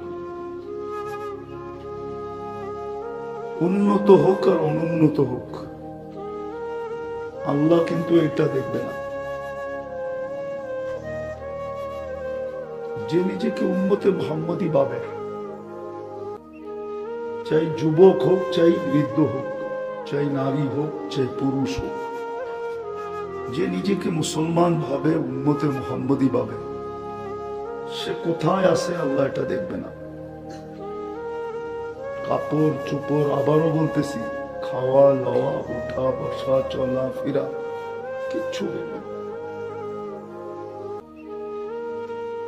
উন্নত হোক আর অনুন্নত হোক, আল্লাহ কিন্তু এটা দেখবে না। যে নিজেকে উম্মতে মুহাম্মদী ভাবে, চাই যুবক হোক, চাই বৃদ্ধ হোক, চাই নারী হোক, চাই পুরুষ হোক, যে নিজেকে মুসলমান ভাবে, উম্মতে মুহাম্মদী ভাবে, সে কোথায় আছে আল্লাহ এটা দেখবে না। কাপড় চোপড়, আবারও বলতেছি, খাওয়া লওয়া, উঠা বসা, চলা ফিরা, কিচ্ছু দেখবে না।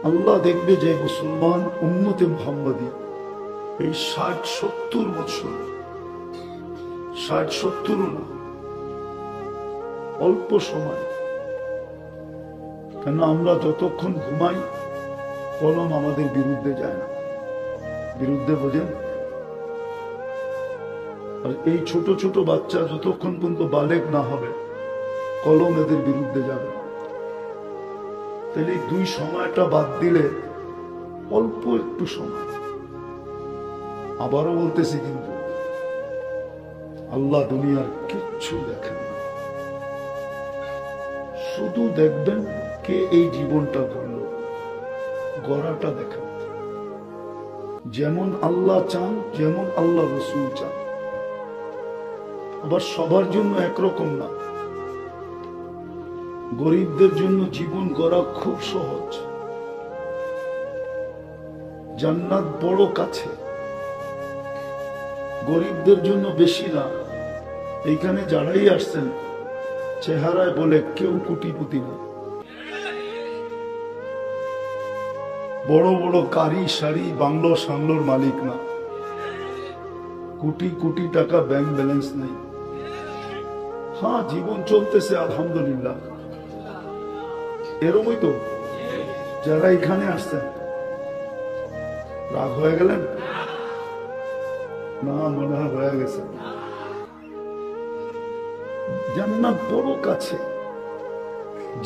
আল্লাহ দেখবে যে মুসলমান উম্মতে মুহাম্মদী এই 60-70 বছর, 60-70 না, অল্প সময়। কেন আমরা যতক্ষণ ঘুমাই, কলম আমাদের বিরুদ্ধে যায় না। বিরুদ্ধে বোঝেন? আর এই ছোট ছোট বাচ্চা যতক্ষণ পর্যন্ত বালেগ না হবে, কলম এদের বিরুদ্ধে যাবে না। তাহলে এই দুই সময়টা বাদ দিলে অল্প একটু সময়। আবারও বলতেছি, কিন্তু আল্লাহ দুনিয়ার কিচ্ছু দেখেন না, শুধু দেখবেন কে এই জীবনটা গড়ল, গড়াটা দেখেন। যেমন আল্লাহ চান, যেমন আল্লাহ রসুল চান। আবার সবার জন্য একরকম না। গরিবদের জন্য জীবন গড়া খুব সহজ, জান্নাত বড় কাছে। গরিবদের জন্য বেশি না। এইখানে যারাই আসছেন, চেহারায় বলে কেউ কোটিপতি না। বড় বড় গাড়ি শাড়ি বাংলো সাংলোর মালিক না। কোটি কোটি টাকা ব্যাংক ব্যালেন্স নাই। হ্যাঁ, জীবন চলতেছে আলহামদুলিল্লাহ। এরকমই তো যারা এখানে আসছেন। রাগ হয়ে গেলেন? না, মনে হয় হয়ে গেছে। জান্নাত বড় কাছে,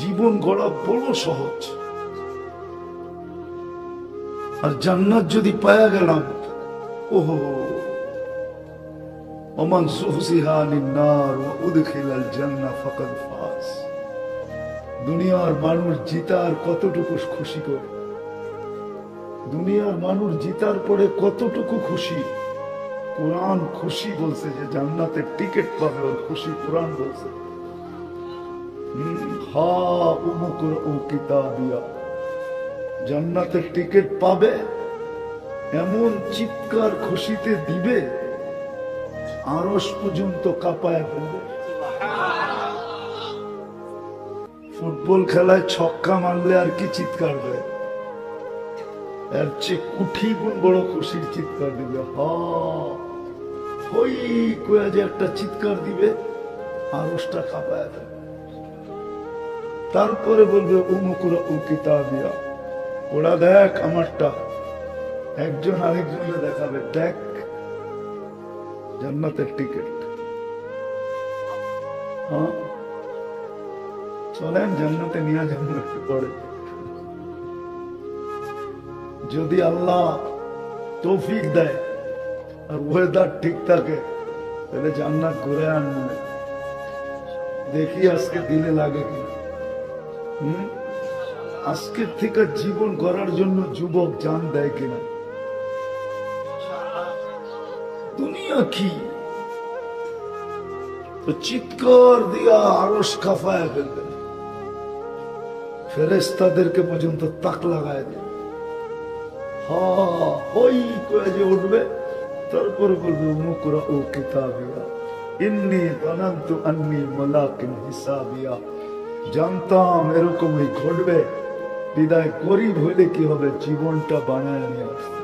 জীবন গড়া বড় সহজ। আর জান্নাত যদি পায়া গেলাম, ওহো, ওমান যুহজিহা আনিন নার ওয়া উদখিলাল জান্নাহ ফাকাদ ফাজ। দুনিয়ার মানুষ জিতার কতটুকু খুশি করে, দুনিয়ার মানুষ জিতার পরে কতটুকু খুশি। কোরআন খুশি বলছে যে জান্নাতের টিকিট পাবে, ওর খুশি কোরআন বলছে। হা উমুকুর ও কিতাবিয়া, জান্নাতের টিকিট পাবে, এমন চিৎকার খুশিতে দিবে, আরশ পর্যন্ত কাঁপায় ফেলবে। ফুটবল খেলায় ছক্কা মারলে আর কি চিৎকার দেয়, এর চেয়ে কুঠি গুণ বড় খুশির চিৎকার দিবে। হই কয়া যে একটা চিৎকার দিবে, আরসটা কাঁপায় দেবে। তারপরে বলবে উমুকুরা উ কিতাবিয়া, ওরা দেখ আমারটা। একজন আরেকজনকে দেখাবে, দেখ জান্নাতের টিকিট। হ্যাঁ, চলেন জান্নাতে নিয়ে যাবেন একটু পরে। যদি আল্লাহ তৌফিক দেয় আর ওয়েদার ঠিক থাকে, তাহলে জান্নাত ঘুরে আনবে। দেখি আজকে দিনে লাগে কিনা। আজকের থেকে জীবন গড়ার জন্য যুবক জান দেয় কিনা। দুনিয়া কি তো চিৎকার দিয়া আরশ কাঁপায় ফেলবে, ফেরেশতাদেরকে পর্যন্ত তাক লাগায় দেবে। হই কয়ে যে উঠবে, তারপরে বলবে উমুকুরা ও কিতাবিয়া ইন্নী যানানতু আন্নী মুলাকিন হিসাবিয়া। জানতাম এরকমই ঘটবে, বিদায় গরিব হইলে কি হবে, জীবনটা বানায় নিয়ে আসবে।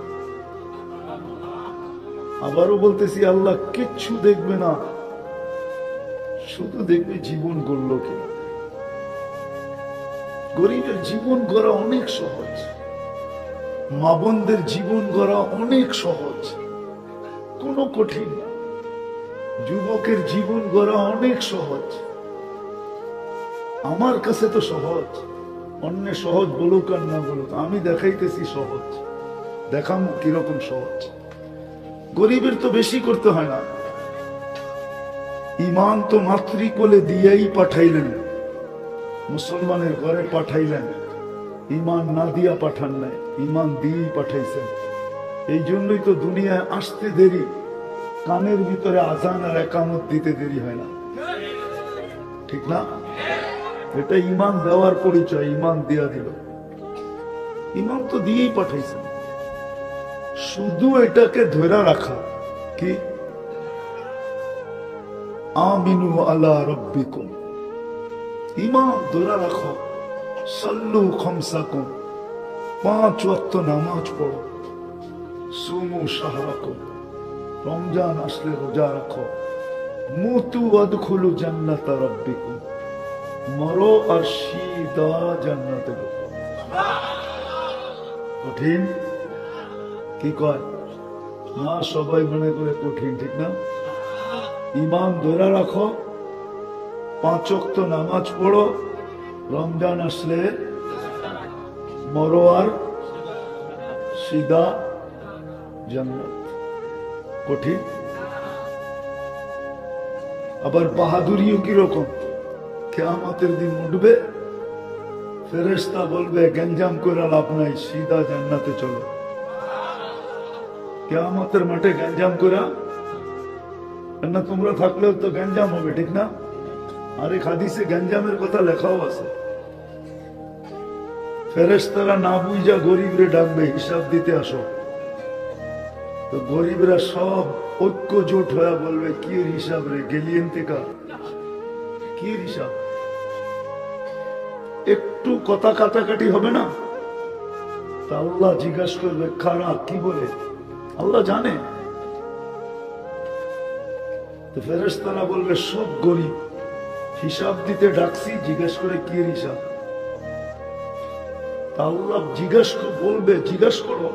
আবারও বলতেছি, আল্লাহ কিচ্ছু দেখবে না, শুধু দেখবে জীবন গড়ল কিনা। গরিবের জীবন গড়া অনেক সহজ, মা বোনদের জীবন গড়া অনেক সহজ, কোনো কঠিন না। যুবকের জীবন গড়া অনেক সহজ, আমার কাছে তো সহজ। অন্য সহজ বলুক আর না বলুক, আমি দেখাইতেছি সহজ। দেখাম কিরকম সহজ। গরিবের তো বেশি করতে হয় না। ইমান তো মাতৃকোলে দিয়েই পাঠাইলেন, মুসলমানের ঘরে পাঠাইলেন। ইমান না দিয়া পাঠান নাই, ইমান দিয়েই পাঠাইছেন। এই জন্যই তো দুনিয়ায় আসতে দেরি, কানের ভিতরে আজান আর একামত দিতে দেরি হয় না, ঠিক না? এটা ইমান দেওয়ার পরিচয়, ইমান দিয়া দিল। ইমান তো দিয়েই পাঠাইছেন, শুধু এটাকে ধরে রাখা কি আমিনু আলা রাব্বিকুম, ইমান ধরে রাখো। সাল্লু খামসাকুম, 5 ওয়াক্ত নামাজ পড়ো। সুমু শাহরাকুম, রমজান আসলে রোজা রাখো। মুতু ওয়াদখুলু জান্নাতা রাব্বিকুম, মরো আর সিদা জান্নাতে ঢোকো। কঠিন কি কয় না, সবাই মনে করে কঠিন, ঠিক না? ইমান ধরে রাখো, 5 ওয়াক্ত নামাজ পড়ো, রমজান আসলে মরো আর সিদা জান্নাত। কঠিন। আবার বাহাদুরিও কিরকম, কিয়ামতের দিন উঠবে, ফেরেশতা বলবে গঞ্জাম করে লাভ নাই, সিদা জান্নাতে চলো। কিয়ামতের মাঠে গঞ্জাম করে না, তোমরা থাকলেও তো গঞ্জাম হবে, ঠিক না? আরে হাদিসে গঞ্জামের কথা লেখাও আছে। ফেরেশতারা না বুঝা গরিবরে ডাকবে, হিসাব দিতে আসো। তো গরিবরা সব ঐক্য জোট হয়ে বলবে কি হিসাব রে, গেলিয়েন থেকে কি হিসাব? একটু কথা কাটাকাটি হবে না? তা আল্লাহ জিজ্ঞাসা করবে খারাপ কি বলে, আল্লাহ জানে। তো ফেরেশতারা বলবে সব গরিব, হিসাব দিতে ডাকছি, জিজ্ঞাসা করে কি হিসাব? তা আল্লাহ বলবে জিজ্ঞাসা করো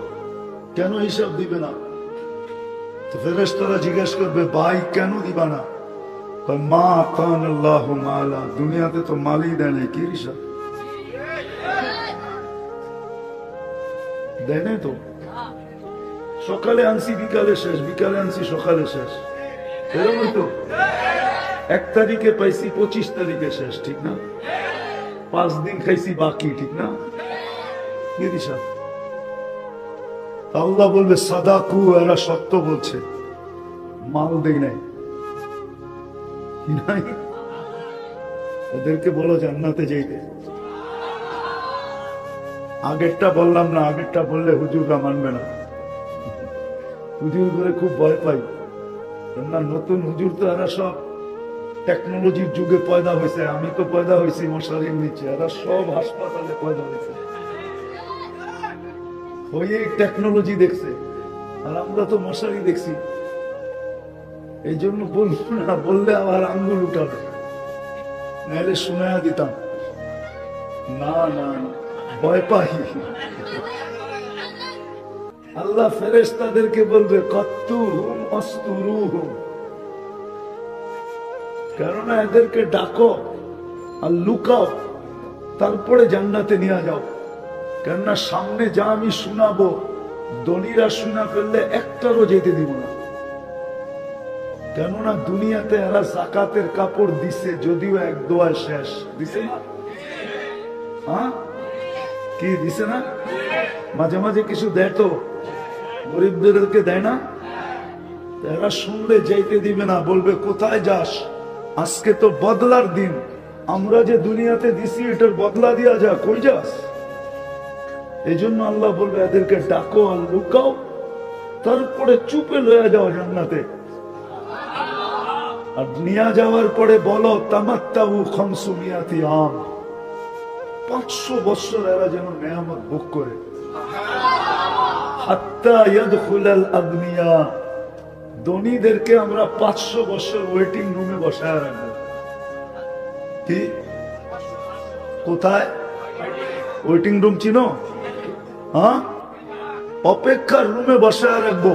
কেন হিসাব দিবে না? তো ফেরেশতারা জিজ্ঞাসা করবে ভাই কেন দিবা না? মা কান আল্লাহ মালা, দুনিয়াতে তো মালই দেয় নাই, কি হিসাব দেয় নাই তো? সকালে আনছি বিকালে শেষ, বিকালে আনছি সকালে শেষ, এরকমই তো। 1 তারিখে পাইছি 25 তারিখে শেষ, ঠিক না? 5 দিন খাইছি বাকি, ঠিক না? কি হিসাব? আল্লাহ বলবে সাদাকু, এরা সত্য বলছে, মাল দেয় নাই। এদেরকে বলো জান্নাতে যেতে। আগেরটা বললাম না, আগেরটা বললে হুজুররা মানবে না। হুজুর করে খুব ভয় পাই, নতুন হুজুর তো এরা সব টেকনোলজির যুগে পয়দা হয়েছে, আমি তো পয়দা হয়েছি মশারির নিচে, এরা সব হাসপাতালে পয়দা হয়েছে, হয়ে টেকনোলজি দেখছে, আর আমরা তো মশারি দেখছি। এই জন্য বলবো না, বললে আবার আঙ্গুল উঠাবে, নাহলে শোনায়া দিতাম। না না না, ভয় পাই। আল্লাহ ফেরেশতাদেরকে বলবে কত্তুহুম অস্তুরুহুম, কেননা এদেরকে ডাকো আর লুকাও, তারপরে জান্নাতে নিয়ে যাও। কেননা সামনে যা আমি শোনাবো, ধনীরা শোনা ফেললে একটারও যেতে দিব না। কেননা দুনিয়াতে এরা যাকাতের কাপড় দিছে, যদিও এক দোয়া শেষ দিছে না, হ্যাঁ কি দিছে না, মাঝে মাঝে কিছু দেয় তো, গরিবদেরকে দেয় না। এরা শুনলে যাইতে দিবে না, বলবে কোথায় যাস, আজকে তো বদলার দিন, আমরা যে দুনিয়াতে দিছি এটার বদলা দিয়া যা, কই যাস। এই জন্য আল্লাহ বলবে এদেরকে ডাকো আর লুকাও, তারপরে চুপে লয়ে যাও জান্নাতে। আর নিয়ে যাওয়ার পরে বলো তামাত্তাউ খামসুমিয়াতি আম, 500 বছর এরা যেন নেয়ামত ভোগ করে। হাত্তা ইয়াদখুলাল আগনিয়া, ধনীদেরকে আমরা 500 বছর ওয়েটিং রুমে বসায় রাখবো। কি কোথায় ওয়েটিং রুম চিনো? হ্যাঁ, অপেক্ষার রুমে বসায় রাখবো।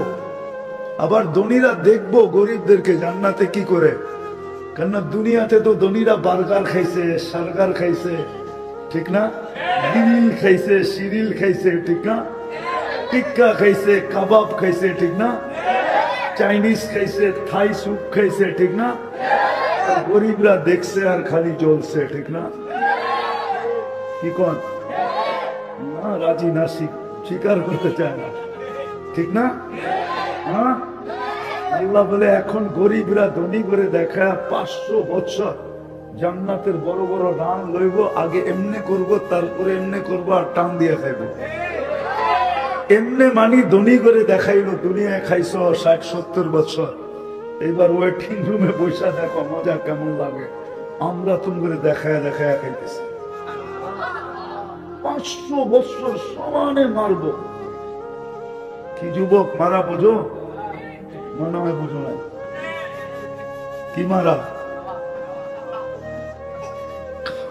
আবার ধনীরা দেখবো গরিবদেরকে জান্নাতে কি করে। কেননা দুনিয়াতে তো ধনীরা বার্গার খাইছে, সার্গার খাইছে, ঠিক না, গ্রিল খাইছে, সিরিল খাইছে, ঠিক না, টিক্কা খাইছে, কাবাব খাইছে, ঠিক না, চাইনিজ খাইছে, থাই স্যুপ খাইছে, ঠিক না। গরিবরা দেখছে আর খালি জ্বলছে, ঠিক না, কি কোন না, রাজি না, স্বীকার করতে চায় না, ঠিক না। হ্যাঁ, আল্লাহ বলে এখন গরিবরা ধনী করে দেখা 500 বছর জান্নাতের বড় বড় রান লইব, আগে এমনি করব, তারপরে এমনি করবো, আর টান দিয়ে খাইব। এমনি মানি ধনী করে দেখাইলো, দুনিয়ায় খাইছো 60-70 বছর, এবার ওয়েটিং রুমে বসে দেখো মজা কেমন লাগে। আমরা তুমি করে দেখায় দেখায় খাইতেছি, 500 বছর সমানে মারবো। কি যুবক মারা বোঝো? মনে হয় বুঝো না, কি মারা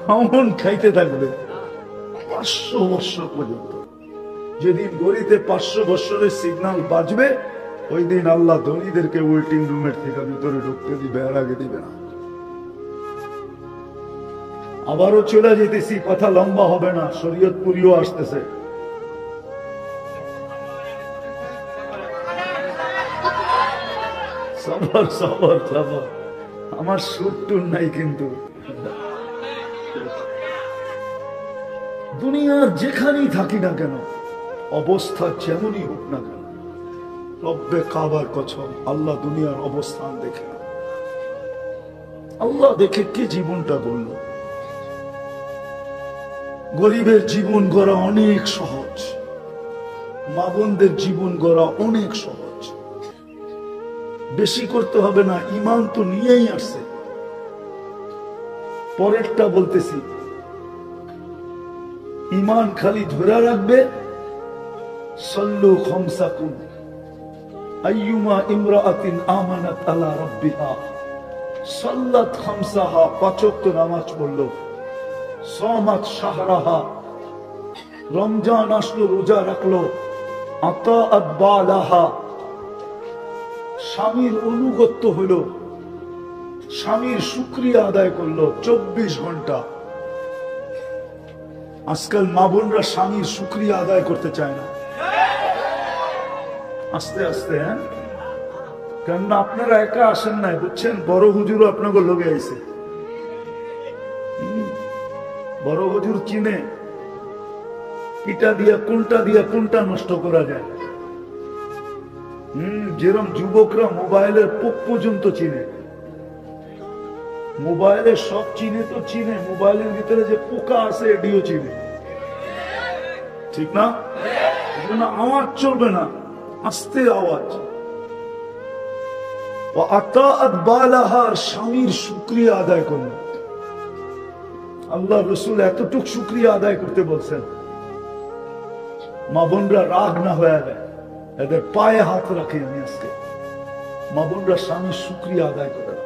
খাওন খাইতে থাকবে 500 বছর পর্যন্ত। যেদিন গড়িতে 500 বছরের সিগন্যাল বাজবে, ওই দিন আল্লাহ ধনীদেরকে ওয়েটিং রুমের থেকে ভিতরে ঢুকতে দিবে, আর আগে দিবে না। আবারও চলে যেতেছি, কথা লম্বা হবে না, শরীয়তপুরিও আসতেছে। সবর সবর সবর, আমার সুর টুর নাই কিন্তু। দুনিয়ার যেখানেই থাকি না কেন, অবস্থা যেমনই হোক না কেন, রব্বে কাবার কসম, আল্লাহ দুনিয়ার অবস্থান দেখে, আল্লাহ দেখে কে জীবনটা গড়ল। গরিবের জীবন গড়া অনেক সহজ, মা বোনদের জীবন গড়া অনেক সহজ। বেশি করতে হবে না, ইমান তো নিয়েই আসছে। পরেরটা বলতেছি, ইমান খালি ধরে রাখবে। সল্লু খামসাকুম আইয়ুমা ইমরাআতিন আমানাত আলা রাব্বিহা সাল্লাত খামসাহা, 5 ওয়াক্ত নামাজ পড়লো, সামাত শাহরাহা, রমজান আসলো রোজা রাখলো, আতাআত বালাহা, স্বামীর অনুগত্য হলো, স্বামীর শুকরিয়া আদায় করলো 24 ঘন্টা। আজকাল মা বোনরা স্বামীর শুকরিয়া আদায় করতে চায় না, আস্তে আস্তে। হ্যাঁ, কেননা আপনারা একা আসেন নাই, বুঝছেন, বড় হুজুরও আপনাকে লগে আইছে। বড় হুজুর চিনে পিটা দিয়া কোনটা নষ্ট করা যায়। যেরকম যুবকরা মোবাইলের পোক পর্যন্ত চিনে, মোবাইলের সব চিনে তো চিনে, মোবাইলের ভিতরে যে পোকা আছে এটিও চিনে, ঠিক না। আওয়াজ চলবে না, আস্তে আওয়াজ। স্বামীর শুকরিয়া আদায় করল। আল্লাহ রসুল এতটুক শুকরিয়া আদায় করতে বলছেন, মা বোনরা রাগ না হয়ে যায়, এদের পায়ে হাত রাখি আমি আজকে, মা বোনরা স্বামীর শুকরিয়া আদায় করে না।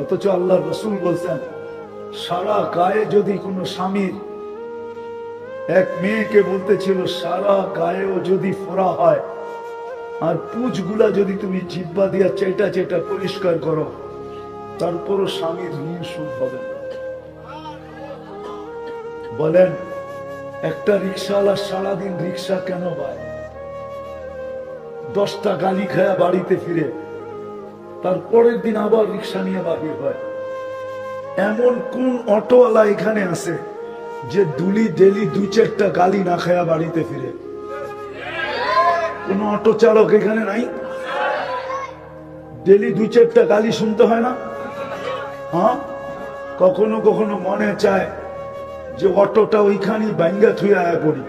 অথচ আল্লাহ রসুল বলছেন, সারা গায়ে যদি কোনো স্বামীর, এক মেয়েকে বলতেছিল সারা গায়েও যদি ফোড়া হয় আর পুঁজগুলা যদি তুমি জিব্বা দিয়া চেটা চেটা পরিষ্কার করো, তারপরও স্বামীর ঋণ শোধ হবে না। বলেন, একটা রিক্সাওয়ালা সারাদিন রিক্সা কেন পায়? 10টা গালি খায়া বাড়িতে ফিরে তারপরের দিন আবার রিক্সা নিয়ে বাহির হয়। এমন কোন অটোওয়ালা এখানে আছে যে ডেলি 2-4টা গালি না খায়া বাড়িতে ফিরে? কোন অটো চালক এখানে নাই? ডেলি 2-4টা গালি শুনতে হয় না? হ্যাঁ, কখনো কখনো মনে চায় যে অটোটা ওইখানেই ভাঙ্গা থুয়ে আয়া পড়ি,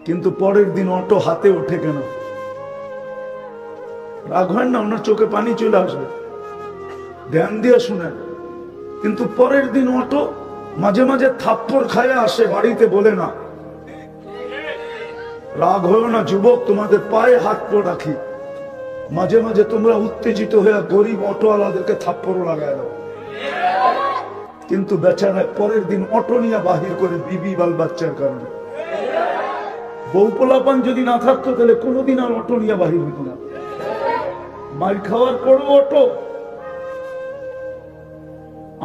কিন্তু পরের দিন অটো হাতে ওঠে কেন? রাগ হয় না? ওনার চোখে পানি চলে আসবে, ধ্যান দিয়ে শুনেন। কিন্তু পরের দিন অটো মাঝে মাঝে থাপ্পড় খায়া আসে, বাড়িতে বলে না। রাগ হয়েও না যুবক, তোমাদের পায়ে হাত পা রাখি, মাঝে মাঝে তোমরা উত্তেজিত হয়ে গরিব অটোওয়ালাদেরকে থাপ্পড় লাগায় দাও, কিন্তু বেচারা পরের দিন অটো নিয়ে বাহির করে বিবি বাল বাচ্চার কারণে। বউ পোলাপান যদি না থাকতো তাহলে কোনোদিন আর অটো নিয়ে বাহির হইত না। মার খাওয়ার পরও অটো।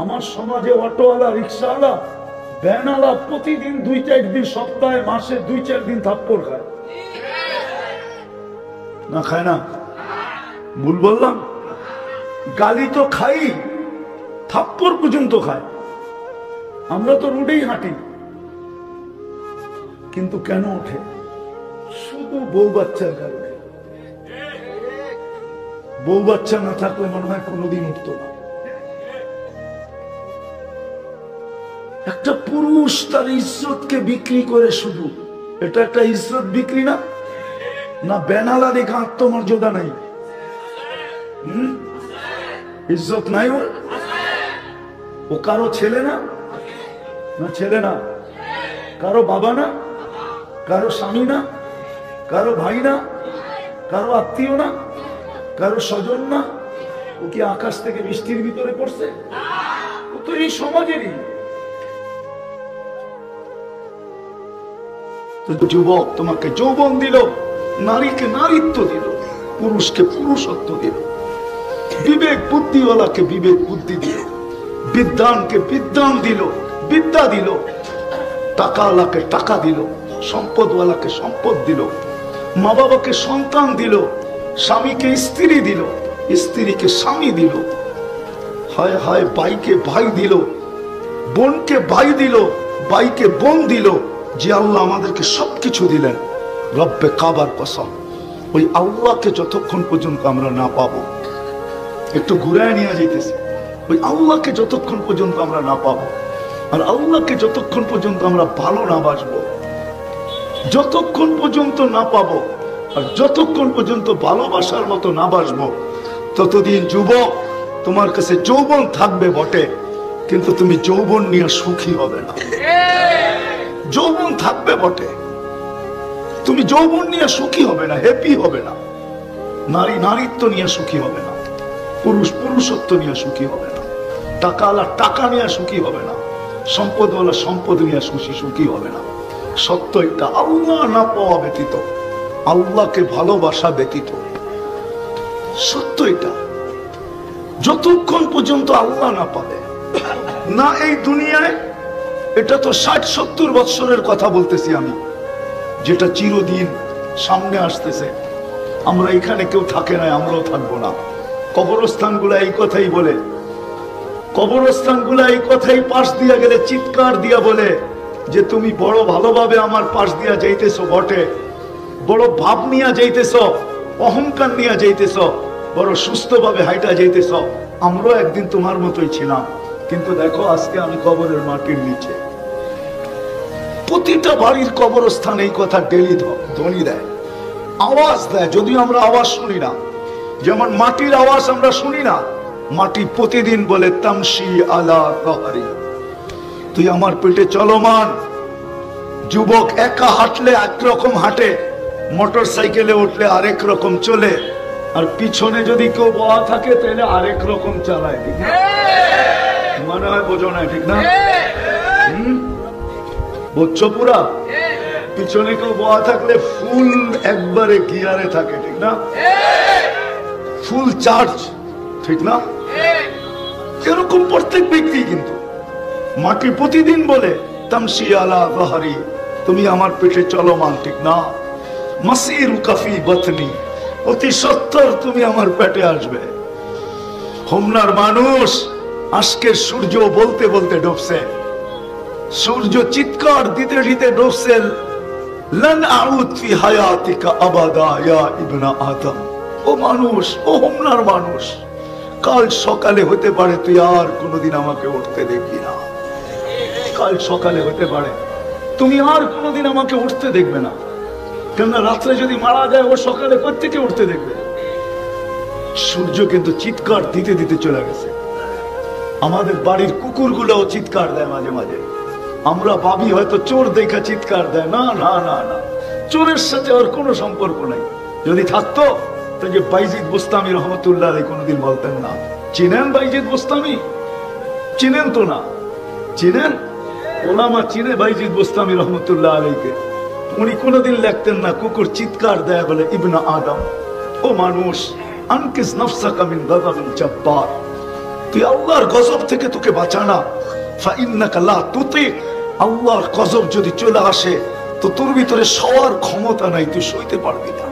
আমার সমাজে অটোওয়ালা, রিক্সাওয়ালা, ভ্যানওয়ালা প্রতিদিন 2-4 দিন, সপ্তাহে মাসে 2-4 দিন থাপ্পড় খায় না? খায় না? ভুল বললাম? গালি তো খাই, থাপ্পড় পর্যন্ত খায়। আমরা তো রোডেই হাঁটি, কিন্তু কেন ওঠে? শুধু বউ বাচ্চার কারণে। বউ বাচ্চা না থাকলে মনে হয় কোনোদিন উঠত না। একটা পুরুষ তার ইজ্জতকে বিক্রি করে, শুধু এটা একটা ইজ্জত বিক্রি না? না বেনালা দেখে আত্মমর্যাদা নাই? ইজ্জত নাই ওর? ও কারো ছেলে না? না ছেলে না? কারো বাবা না? কারো স্বামী না? কারো ভাই না? কারো আত্মীয় না? কারো স্বজন না? ও কি আকাশ থেকে বৃষ্টির ভিতরে পড়ছে? ও তো এই সমাজেরই। যুবক, তোমাকে যৌবন দিল, নারীকে নারীত্ব দিল, পুরুষকে পুরুষত্ব দিল, বিবেক বুদ্ধিওয়ালাকে বিবেক বুদ্ধি দিল, বিদ্যানকে বিদ্যান দিল, বিদ্যা দিল, টাকাওয়ালাকে টাকা দিল, সম্পদওয়ালাকে সম্পদ দিল, মা বাবাকে সন্তান দিল, স্বামীকে স্ত্রী দিল, স্ত্রীকে স্বামী দিল, হায় হায় ভাইকে ভাই দিল, বোনকে ভাই দিল, ভাইকে বোন দিল। যে আল্লাহ আমাদেরকে সবকিছু দিলেন, রব্বে কাবার কসম, ওই আল্লাহকে যতক্ষণ পর্যন্ত আমরা না পাবো, একটু ঘুরায় নিয়ে যাইতেছি, ওই আল্লাহকে যতক্ষণ পর্যন্ত আমরা না পাবো, আর আল্লাহকে যতক্ষণ পর্যন্ত আমরা ভালো না বাসবো, যতক্ষণ পর্যন্ত না পাবো, আর যতক্ষণ পর্যন্ত ভালোবাসার মতো না বাসবো, ততদিন যুবক তোমার কাছে যৌবন থাকবে বটে, কিন্তু তুমি যৌবন নিয়ে সুখী হবে না। যৌবন থাকবে বটে, তুমি যৌবন নিয়ে সুখী হবে না, হ্যাপি হবে না। নারী নারীত্ব নিয়ে সুখী হবে না, পুরুষ পুরুষত্ব নিয়ে সুখী হবে না, টাকাওয়ালা টাকা নিয়ে সুখী হবে না, সম্পদওয়ালা সম্পদ নিয়ে সুখী হবে না। সত্য এটা, আল্লাহ না পাওয়া ব্যতীত, আল্লাহকে ভালোবাসা ব্যতীত, সত্য এটা। যতক্ষণ পর্যন্ত আল্লাহ না পাবে না এই দুনিয়ায়, এটা তো 60-70 বৎসরের কথা বলতেছি আমি, যেটা চিরদিন সামনে আসতেছে। আমরা এখানে কেউ থাকে না, আমরাও থাকবো না। কবরস্থানগুলা এই কথাই বলে, কবরস্থানগুলা এই কথাই পাশ দিয়া গেলে চিৎকার দিয়া বলে যে তুমি বড় ভালোভাবে আমার পাশ দিয়া যাইতেছো বটে, বড় ভাব নিয়ে যাইতেছ, অহংকার নিয়ে যাইতেছ, বড় সুস্থভাবে হাইটা যাইতেছ, আমরাও একদিন তোমার মতোই ছিলাম, কিন্তু দেখো আজকে আমি কবরের মাটির নিচে। প্রতিটা বাড়ির কবরস্থান এই কথা ডেলি ধ্বনি দেয়, আওয়াজ দেয়, যদিও আমরা আওয়াজ শুনি না। যেমন মাটির আওয়াজ আমরা শুনি না, মাটি প্রতিদিন বলে তামশি আলা কাহারি, তুই আমার পেটে চলমান। যুবক একা হাঁটলে একরকম হাঁটে, মোটর সাইকেলে উঠলে আরেক রকম চলে, আর পিছনে যদি কেউ বয়া থাকে তাহলে আরেক রকম চালায়, ঠিক না? মনে হয় বোঝো না, ঠিক না? বুঝছো পুরা? পিছনে কেউ বয়া থাকলে ফুল একবারে গিয়ারে থাকে, ঠিক না? ফুল চার্জ, ঠিক না? এরকম প্রত্যেক ব্যক্তি কিন্তু মাটি প্রতিদিন বলে তামশি আলা যাহরি, তুমি আমার পেটে চলমান, ঠিক না? মাসিরু কাফি বাতনি, অতি সত্তর তুমি আমার পেটে আসবে। হোমনার মানুষ আজকের সূর্য বলতে বলতে ডুবছে, সূর্য চিৎকার দিতে দিতে ডুবছে, লান আউদ ফি হায়াতিকা আবাদা ইয়া ইবনা আদম। ও মানুষ, ও হোমনার মানুষ, কাল সকালে হতে পারে তুই আর কোনোদিন আমাকে উঠতে দেখবি না। কাল সকালে হতে পারে তুমি আর কোনোদিন আমাকে উঠতে দেখবে না, কেননা রাত্রে যদি মারা যায় ও সকালে কোত্থেকে উঠতে দেখবে? সূর্য কিন্তু চিৎকার দিতে দিতে চলে গেছে। আমাদের বাড়ির কুকুরগুলোও চিৎকার দেয় মাঝে মাঝে, আমরা ভাবি হয়তো চোর দেখা চিৎকার দেয়। না না না না, চোরের সাথে ওর কোনো সম্পর্ক নাই। যদি থাকতো তো যে বাইজিদ বুস্তামি রহমতুল্লাহ আলাইহি কোনোদিন বলতেন না, চিনেন বাইজিদ বুস্তামি? চিনেন তো না? চিনেন? ওলামা চিনে বাইজিদ বুস্তামি রহমতুল্লাহ আলাইহিকে? উনি কোনোদিন লিখতেন না কুকুর চিৎকার দেয় বলে ইবনা আদম, ও মানুষ, আনকিস নাফসাকা মিন গাযাবিল জাব্বার, তুই আল্লাহর গজব থেকে তোকে বাঁচানা। ফা ইন্নাকা লা তুতিক, আল্লাহর গজব যদি চলে আসে তো তোর ভিতরে সওয়ার ক্ষমতা নাই, তুই সইতে পারবি না।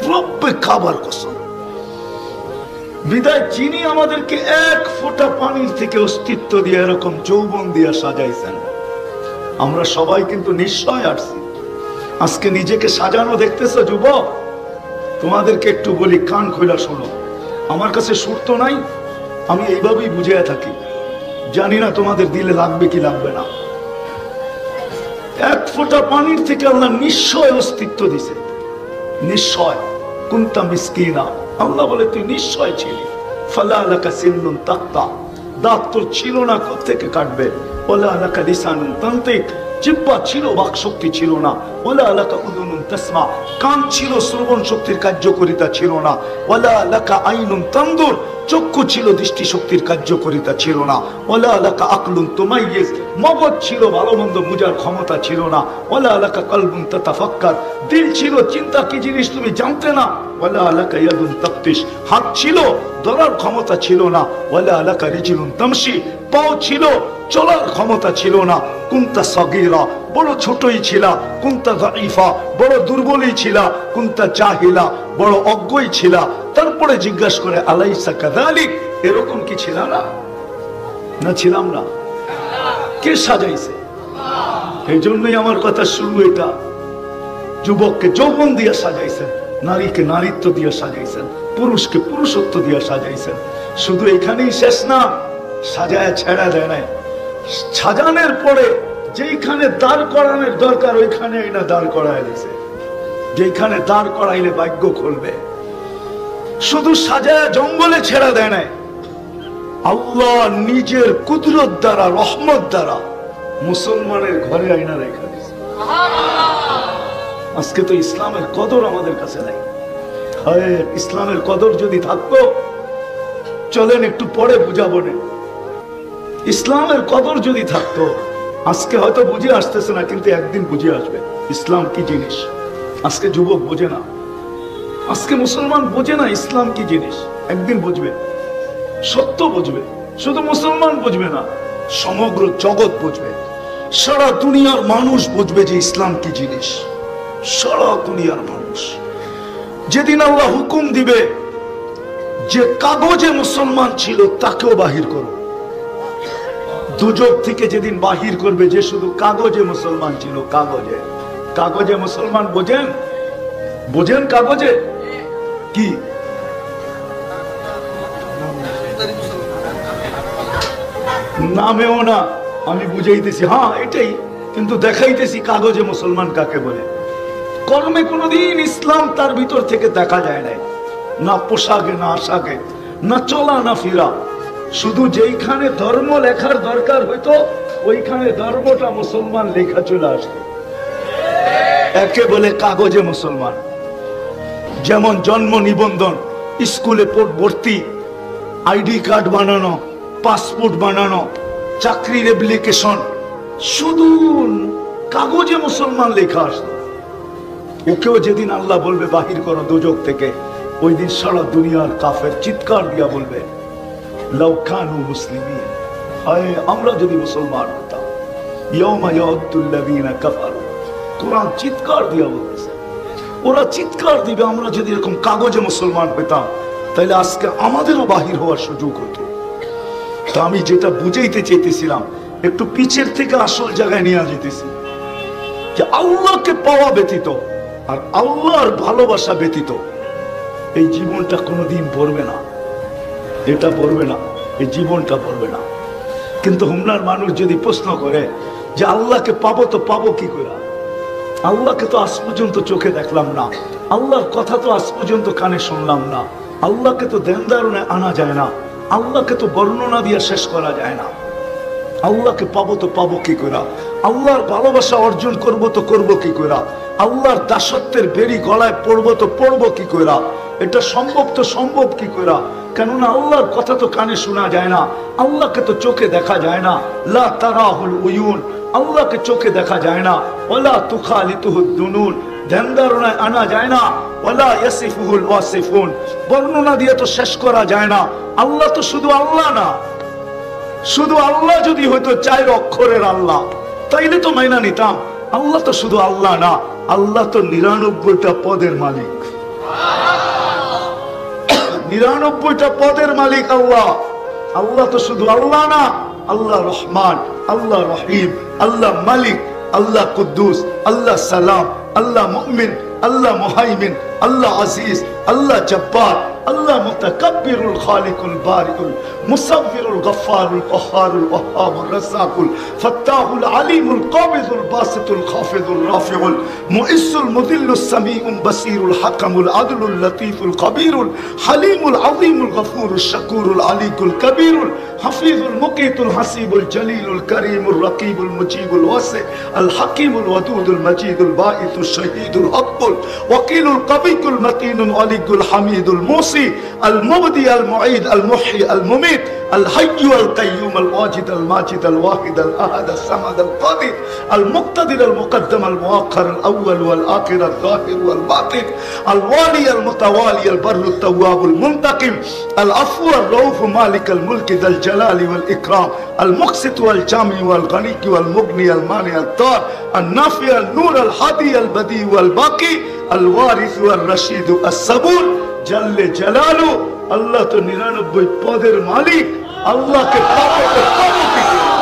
রব্বে কাবার কসম। বিদায় যিনি আমাদেরকে এক ফোঁটা পানির থেকে অস্তিত্ব দিয়ে এরকম যৌবন দিয়ে সাজাইছেন, আমরা সবাই কিন্তু নিশ্চয় আসছি। আজকে নিজেকে সাজানো দেখতেছ যুবক? তোমাদেরকে একটু বলি, কান খোলা শোনো। আমার কাছে সুর তো নাই, আমি এইভাবেই বুঝিয়ে থাকি, জানি না তোমাদের দিলে লাগবে কি লাগবে না। এক ফোঁটা পানির থেকে আল্লাহ নিশ্চয় অস্তিত্ব দিছে, নিশ্চয়। কুনতা মিসকিনা, আল্লাহ বলে তুই নিশ্চয় ছিলি। ফালা লাকা সিন্নুন তাক্তা, দাঁত তোর ছিল না, কোত্থেকে কাটবে? ওয়ালা লাকা লিসানুন তানতিক, জিহ্বা ছিল, বাক শক্তি ছিল না। ওয়ালা লাকা উযুনুন তাসমা, কান ছিল, শ্রবণ শক্তির কার্যকারিতা ছিল না। ওয়ালা লাকা আইনুন তানদুর, চক্ষু ছিল, দৃষ্টি শক্তির কার্যকারিতা ছিল না। ওয়ালা লাকা আকলুন তুমাইয়িজ, মগজ ছিল, ভালো মন্দ বুঝার ক্ষমতা ছিল না। ওয়ালা লাকা কলবুন তাতাফাক্কার, দিল ছিল, চিন্তা কি জিনিস তুমি জানতে না। ওয়ালা লাকা ইয়াদুন তাফতিশ, হাত ছিল, ধরার ক্ষমতা ছিল না। ওয়ালা লাকা রিজলুন তামশি, পাও ছিল, চলার ক্ষমতা ছিল না। কুনতা সাগীরা, বড় ছোটই ছিলা। কুনতা যায়ীফা, বড় দুর্বলই ছিলা। কুনতা জাহিলা, বড় অজ্ঞই ছিলা। তারপরে জিজ্ঞাসা করে আলাইসা কাযালিক, এরকম কি ছিল না? না ছিলাম না? কে সাজাইছে? এই জন্যই আমার কথা শুরু এটা। যুবককে যৌবন দিয়ে সাজাইছেন, নারীকে নারীত্ব দিয়ে সাজাইছেন, পুরুষকে পুরুষত্ব দিয়ে সাজাইছেন। শুধু এখানেই শেষ না, সাজায় ছেড়া দেয় নাই। সাজানোর পরে যেখানে দাঁড় করানোর দরকার ওইখানে না দাঁড় করায় দিয়েছে, যেখানে দাঁড় করাইলে ভাগ্য খুলবে। শুধু সাজায় জঙ্গলে ছেড়া দেয় নাই, আল্লাহ নিজের কুদরত দ্বারা, রহমত দ্বারা মুসলমানের ঘরে আইনা রেখা দিয়েছে। আজকে তো ইসলামের কদর আমাদের কাছে নাই। হায়, ইসলামের কদর যদি থাকতো, চলেন একটু পরে বুঝাবো না। ইসলামের কদর যদি থাকতো, আজকে হয়তো বুঝে আসতেছে না, কিন্তু একদিন বুঝে আসবে ইসলাম কি জিনিস। আজকে যুবক বোঝে না, আজকে মুসলমান বোঝে না ইসলাম কি জিনিস। একদিন বুঝবে, সত্য বুঝবে। শুধু মুসলমান বুঝবে না, সমগ্র জগৎ বুঝবে, সারা দুনিয়ার মানুষ বুঝবে যে ইসলাম কি জিনিস। সারা দুনিয়ার মানুষ যেদিন আল্লাহ হুকুম দিবে যে কাগজে মুসলমান ছিল তাকেও বাহির করো, দুজক থেকে যেদিন বাহির করবে যে শুধু কাগজে মুসলমান ছিল, কাগজে। কাগজে মুসলমান বোঝেন? বোঝেন কাগজে কি? নামেও না, আমি বুঝাইতেছি, হ্যাঁ এটাই, কিন্তু দেখাইতেছি কাগজে মুসলমান কাকে বলে। কর্মে কোনোদিন ইসলাম তার ভিতর থেকে দেখা যায় না, না পোশাকে, না আশাকে, না চলা, না ফিরা। শুধু যেইখানে ধর্ম লেখার দরকার হইতো ওইখানে ধর্মটা মুসলমান লেখা চলে আসতো। একে বলে কাগজে মুসলমান। যেমন জন্ম নিবন্ধন, স্কুলে ভর্তি, আইডি কার্ড বানানো, পাসপোর্ট বানানো, চাকরির অ্যাপ্লিকেশন, শুধু কাগজে মুসলমান লেখা আসতো। ওকেও যেদিন আল্লাহ বলবে বাহির করো দোজখ থেকে, ওই দিন সারা দুনিয়ার কাফের চিৎকার দিয়া বলবে লাউ কানু মুসলিমিন, হায় আমরা যদি মুসলমান হতাম। ইয়াউমা ইয়াউদ্দুল্লাযীনা কাফারু, কোরআন চিৎকার দিয়া বলতেছে, ওরা চিৎকার দিবে আমরা যদি এরকম কাগজে মুসলমান হইতাম, তাহলে আজকে আমাদেরও বাহির হওয়ার সুযোগ হতো। তো আমি যেটা বুঝাইতে চাইতেছিলাম, একটু পিছের থেকে আসল জায়গায় নিয়ে যেতেছি, যে আল্লাহকে পাওয়া ব্যতীত আর আল্লাহর ভালোবাসা ব্যতীত এই জীবনটা কোনোদিন ভরবে না। এটা ভরবে না, এই জীবনটা ভরবে না। কিন্তু হুমনার মানুষ যদি প্রশ্ন করে যে আল্লাহকে পাবো তো পাবো কি করে, আল্লাহকে তো আজ পর্যন্ত চোখে দেখলাম না, আল্লাহর কথা তো আজ পর্যন্ত কানে শুনলাম না, আল্লাহকে তো ধ্যান ধারণে আনা যায় না, আল্লাহকে তো বর্ণনা দিয়ে শেষ করা যায় না, আল্লাহকে পাবো তো পাবো কি করে, আল্লাহর ভালোবাসা অর্জন করবো তো করবো কি করে, আল্লাহর দাসত্বের বেরি গলায় পড়বো তো পড়বো কি করে, এটা সম্ভব তো সম্ভব কি করে? কেননা আল্লাহর কথা তো কানে শোনা যায় না, আল্লাহকে তো চোখে দেখা যায় না। লা তারাহুল উয়ুন, আল্লাহকে চোখে দেখা যায় না। ওয়ালা তুখালিতুহুদ দুনুন, ধ্যান ধারণায় আনা যায় না। ওয়ালা ইয়াসিফুহুল ওয়াসিফুন, বর্ণনা দিয়ে তো শেষ করা যায় না। আল্লাহ তো শুধু আল্লাহ না। শুধু আল্লাহ যদি হয়তো 4 অক্ষরের আল্লাহ, তাইলে তো মাইনা নিতাম। আল্লাহ তো শুধু আল্লাহ না, আল্লাহ তো 99টা পদের মালিক। 99টা পদের মালিক আল্লাহ। আল্লাহ তো শুধু আল্লাহ না, আল্লাহ রহমান, আল্লাহ রহিম, আল্লাহ মালিক, আল্লাহ কুদ্দুস, আল্লাহ সালাম, আল্লাহ মুমিন, আল্লাহ মুহাইমিন, আল্লাহ আজিজ, আল্লাহ জব্বার, আল্লাহ মুতাকাব্বিরুল খালিকুল বারিকুল মুসাব্বিরুল গফফারুল কহ্হারুল ওয়াহ্হাবুর রাজ্জাকুল ফাত্তাহুল আলিমুল কাবিযুল বাসিতুল খাফিযুল রাফিউল মুইসুল মুদিল্লুস সামিউল বাসিরুল হাকামুল আদলুল লতীফুল কবীরুল হালিমুল আযীমুল গফুরুশ শাকুরুল আলিকুল কবীরুল হাফিজুল মুকিতুল হাসিবুল জলিলুল করিমুল রকিবুল মুজিবুল ওয়াসি আল হাকিমুল ওয়াদুদুল মজিদুল বাঈতুশ শহীদুল হকুল ওয়াকিলুল কবিকুল মতিনুল আলিকুল হামিদুল মুসি المبدي المعيد المحيي المميت الحي القيوم الواجد الماجد الواحد الأحد الصمد القادر المقتدر المقدم المؤخر الأول والآخر الظاهر والباطن الوالي المتوالي البر التواب المنتقم العفو الرؤوف مالك الملك ذا الجلال والإكرام المقسط والجامع والغني والمغني المانع الضار النافع النور الهادي البديع والباقي الوارث والرشيد الصبور জাল্লে জালালু। আল্লাহ তো 99 পদের মালিক। আল্লাহকে পাবো তো পাবো কি করে?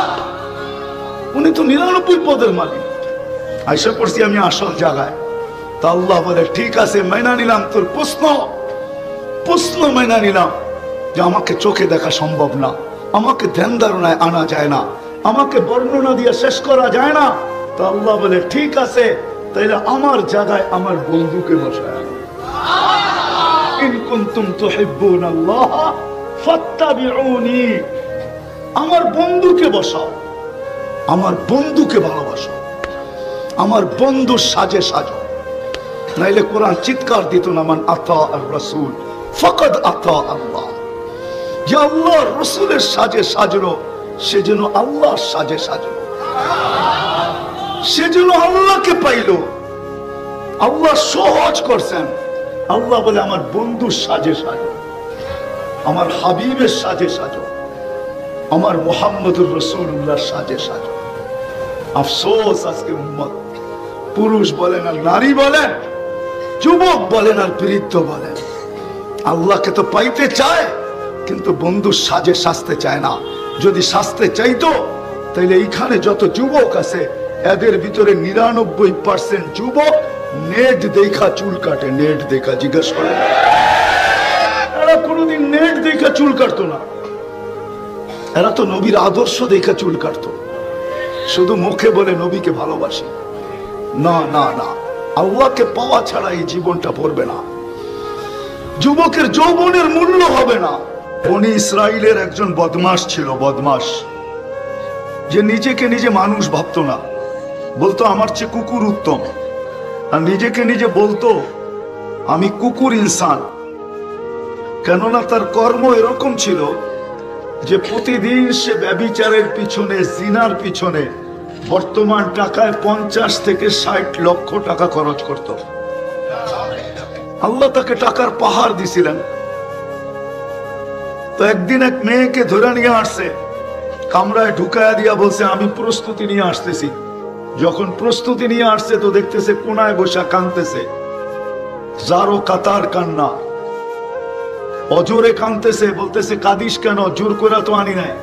উনি তো 99 পদের মালিক। আশা করছি আমি আসল জায়গায়। তা আল্লাহ বলে ঠিক আছে, মাইনা নিলাম তোর প্রশ্ন মাইনা নিলাম যে আমাকে চোখে দেখা সম্ভব না, আমাকে ধ্যান ধারণায় আনা যায় না, আমাকে বর্ণনা দিয়ে শেষ করা যায় না। তা আল্লাহ বলে ঠিক আছে, তাইলে আমার জায়গায় আমার বন্ধুকে বসায় আনো। ইন কুনতুম তুহিব্বুনাল্লাহ ফাত্তাবিউনি, আমার বন্ধুকে বসাও, আমার বন্ধুকে ভালোবাসো, আমার বন্ধুর সাজে সাজো। নাইলে কোরআন চিৎকার দিত না, মান আতা আর রাসূল ফাকাদ আতা আল্লাহ। যে আল্লাহর রাসূলের সাজে সাজলো সে যেন আল্লাহর সাজে সাজলো, সে যেন আল্লাহকে পাইলো। আল্লাহ সহজ করছেন। আল্লাহ বলে আমার বন্ধুর সাজে সাজো, আমার হাবিবের সাজে সাজো, আমার মুহাম্মদুর রাসূলুল্লাহর সাজে সাজো। আফসোস আজকে উম্মত, পুরুষ বলেন আর নারী বলেন, যুবক বলেন আর বৃদ্ধ বলেন, আল্লাহকে তো পাইতে চায় কিন্তু বন্ধুর সাজে সাজতে চায় না। যদি সাজতে চাইতো তাহলে এইখানে যত যুবক আছে এদের ভিতরে 99% যুবক নেট দেখা চুল কাটে। নেট দেখা জিজ্ঞেস করে, এরা কোনোদিন নেট দেখা চুল কাটতো না। এরা তো নবীর আদর্শ দেখা চুল কাটতো। শুধু মুখে বলে নবীকে ভালোবাসি, না না না, আল্লাহকে পাওয়া ছাড়া এই জীবনটা পড়বে না। যুবকের যৌবনের মূল্য হবে না। বনি ইসরাইলের একজন বদমাশ ছিল, বদমাশ, যে নিজেকে নিজে মানুষ ভাবতো না, বলতো আমার চেয়ে কুকুর উত্তম, আর নিজেকে নিজে বলতো আমি কুকুর ইনসান। কেননা তার কর্ম এরকম ছিল যে প্রতিদিন সে ব্যভিচারের পিছনে, জিনার পিছনে বর্তমান টাকায় 50 থেকে 60 লক্ষ টাকা খরচ করত। আল্লাহ তাকে টাকার পাহাড় দিছিলেন। তো একদিন এক মেয়েকে ধরে নিয়ে আসছে, কামরায় ঢুকায়া দিয়া বলছে আমি প্রস্তুতি নিয়ে আসতেছি। যখন প্রস্তুতি নিয়ে আসছে তো দেখতেছে কোনায় বসা কাঁদতেছে, যারো কাতার কান্না, অজোরে কাঁদতেছে। বলতেছে কাঁদিস কেন? জোর করে তো আনি নাই,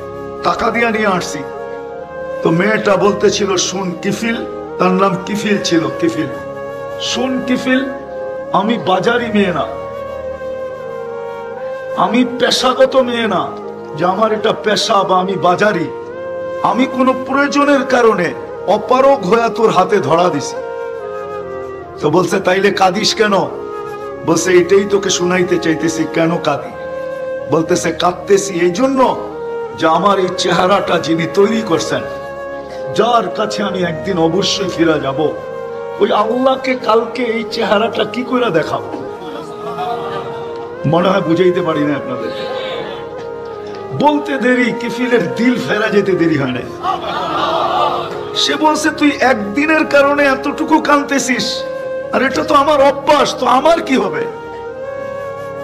টাকা দিয়া নিয়ে আসছি। তো মেয়েটা বলতেছিল শুন কিফিল, তার নাম কিফিল ছিল, কিফিল, শুন কিফিল, আমি বাজারি মেয়ে না, আমি পেশাগত মেয়ে না যে আমার এটা পেশা বা আমি বাজারি। আমি কোনো প্রয়োজনের কারণে অপারগ হয়ে তোর হাতে ধরা দিছি। তো বলছে তাইলে কাঁদিস কেন? বলছে এটাই তোকে শুনাইতে চাইতেছি, কেন কাঁদি? বলতেছে কাঁদতেছি এই জন্য যে আমার এই চেহারাটা যিনি তৈরি করছেন, যার কাছে আমি একদিন অবশ্যই ফিরে যাব, ওই আল্লাহকে কালকে এই চেহারাটা কি করে দেখাবো? মনে হয় বুঝাইতে পারি না আপনাদের। বলতে দেরি, কিফিলের দিল ফেরা যেতে দেরি হয় না। সে বলছে তুই একদিনের কারণে এতটুকু কাঁদতেছিস, আর এটা তো আমার অভ্যাস, তো আমার কি হবে?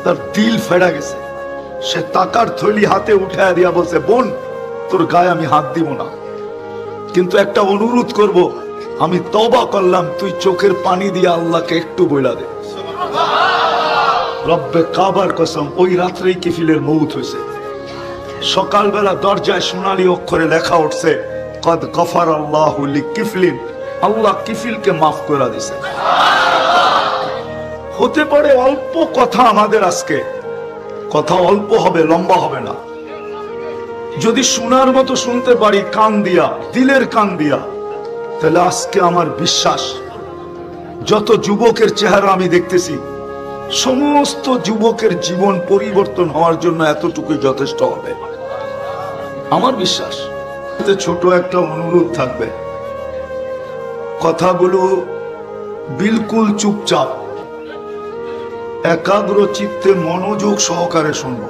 তার দিল ফেরা গেছে। সে টাকার থলি হাতে উঠায় দিয়া বলছে বোন, তোর গায়ে আমি হাত দিব না, কিন্তু একটা অনুরোধ করব, আমি তওবা করলাম, তুই চোখের পানি দিয়ে আল্লাহকে একটু বইলা দে। রব্বে কাবার কসম, ওই রাত্রেই কিফিলের মৌত হয়েছে। সকালবেলা দরজায় সোনালী অক্ষরে লেখা উঠছে কদ গফার আল্লাহু লিকিফলিন, আল্লাহ কিফিলকে মাফ করে দিয়েছে। হতে পারে অল্প কথা আমাদের আজকে, কথা অল্প হবে, লম্বা হবে না। যদি শোনার মতো শুনতে পারি কান দিয়া, দিলের কান দিয়া, তাহলে আজকে আমার বিশ্বাস যত যুবকের চেহারা আমি দেখতেছি, সমস্ত যুবকের জীবন পরিবর্তন হওয়ার জন্য এতটুকুই যথেষ্ট হবে আমার বিশ্বাস। ছোট একটা অনুরোধ থাকবে, কথাগুলো বিলকুল চুপচাপ একাগ্র চিত্তে মনোযোগ সহকারে শুনবো।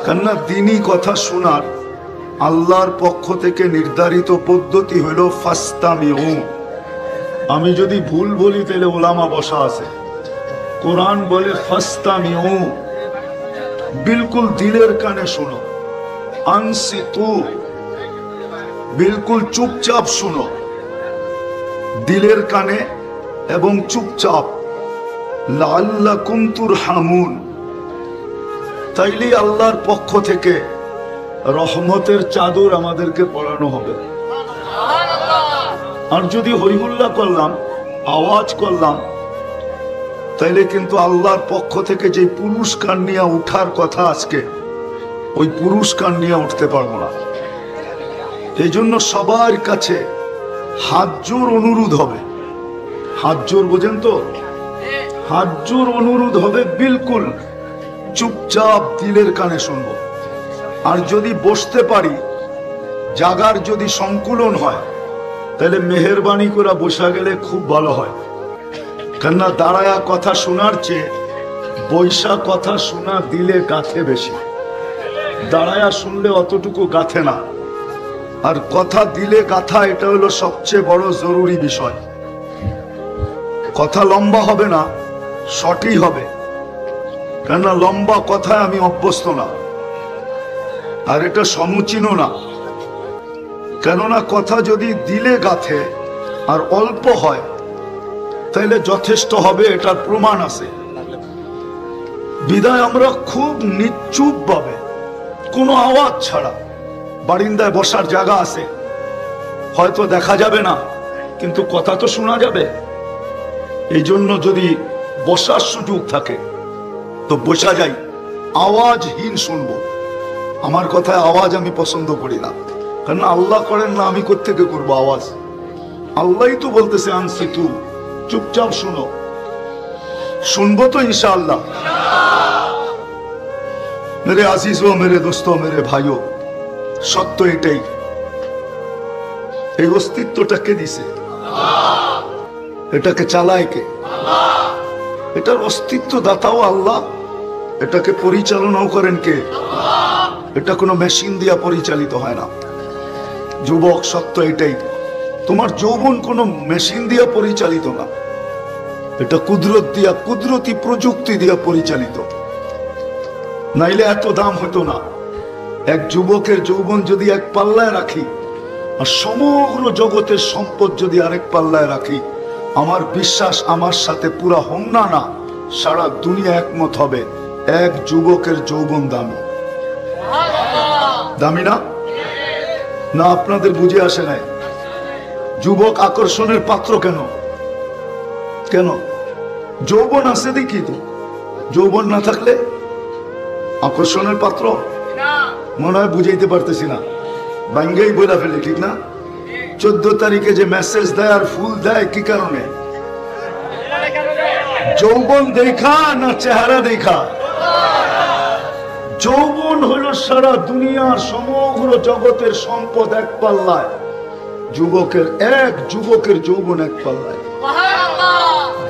কেননা দিনই কথা শোনার আল্লাহর পক্ষ থেকে নির্ধারিত পদ্ধতি হলো ফাস্তামিউ। আমি যদি ভুল বলি তাহলে ওলামা বসা আছে, কোরআন বলে ফাস্তামিউ, বিলকুল দিলের কানে শোনো। আনসিতু, বিলকুল চুপচাপ শোনো, দিলের কানে এবং চুপচাপ। লাআল্লাকুম তুরহামুন, তাইলে আল্লাহর পক্ষ থেকে রহমতের চাদর আমাদেরকে পরানো হবে। আর যদি হইহুল্লাহ করলাম, আওয়াজ করলাম, তাইলে কিন্তু আল্লাহর পক্ষ থেকে যে পুরস্কার নিয়ে উঠার কথা আজকে, ওই পুরস্কার নিয়ে উঠতে পারবো না। এই জন্য সবার কাছে হাত জোর অনুরোধ হবে। হাত জোর বোঝেন তো? হাত জোর অনুরোধ হবে, বিলকুল চুপচাপ দিলের কানে শুনবো। আর যদি বসতে পারি, জাগার যদি সংকুলন হয়, তাহলে মেহেরবানি করে বসা গেলে খুব ভালো হয়। কেননা দাঁড়ায়া কথা শোনার চেয়ে বৈশা কথা শোনা দিলে গাথে বেশি। দাঁড়ায়া শুনলে অতটুকু গাথে না, আর কথা দিলে গাথা, এটা হলো সবচেয়ে বড় জরুরি বিষয়। কথা লম্বা হবে না, শর্টই হবে। কেননা লম্বা কথায় আমি অভ্যস্ত না, আর এটা সমুচীনও না। কেননা কথা যদি দিলে গাথে আর অল্প হয়, তাহলে যথেষ্ট হবে, এটার প্রমাণ আছে। বিদায় আমরা খুব নিশ্চুপ ভাবে, কোনো আওয়াজ ছাড়া, বারিন্দায় বসার জায়গা আছে, হয়তো দেখা যাবে না, কিন্তু কথা তো শোনা যাবে। এই জন্য যদি বসার সুযোগ থাকে তো বসা যাই, আওয়াজহীন শুনবো। আমার কথায় আওয়াজ আমি পছন্দ করি না, কারণ আল্লাহ করেন না, আমি কোত্থেকে করবো আওয়াজ? আল্লাহই তো বলতেছে আনসিতু, চুপচাপ শুনো, শুনবো তো ইনশাআল্লাহ। मेरे आजीजों, मेरे दोस्तों, मेरे भाइयों, সত্য এটাই, এই অস্তিত্বটা কে দিছে? এটাকে চালায় কে? এটার অস্তিত্ব দাতাও আল্লাহ, এটাকে পরিচালনাও করেন কে? এটা কোনো মেশিন দিয়া পরিচালিত হয় না। যুবক, সত্য এটাই, তোমার যৌবন কোনো মেশিন দিয়া পরিচালিত না, এটা কুদরত দিয়া, কুদরতি প্রযুক্তি দিয়া পরিচালিত। নাইলে এত দাম হতো না। এক যুবকের যৌবন যদি এক পাল্লায় রাখি আর সমগ্র জগতের সম্পদ যদি আরেক পাল্লায় রাখি, আমার বিশ্বাস আমার সাথে পুরা হোমনা না, সারা দুনিয়া একমত হবে এক যুবকের যৌবন দামি। দামি না? না আপনাদের বুঝে আসে নাই? যুবক আকর্ষণের পাত্র কেন? কেন? যৌবন আছে দেখি তো, যৌবন না থাকলে আকর্ষণের পাত্র মনে হয় বুঝাইতে পারতেছি না, বাঙ্গেই বইলা ফেলে, ঠিক না? 14 তারিখে যে মেসেজ দেয় আর ফুল দেয় কি কারণে? যৌবন দেখা না চেহারা দেখা? যৌবন হলো সারা দুনিয়ার সমগ্র জগতের সম্পদ এক পাল্লায়, যুবকের যৌবন এক পাল্লায়।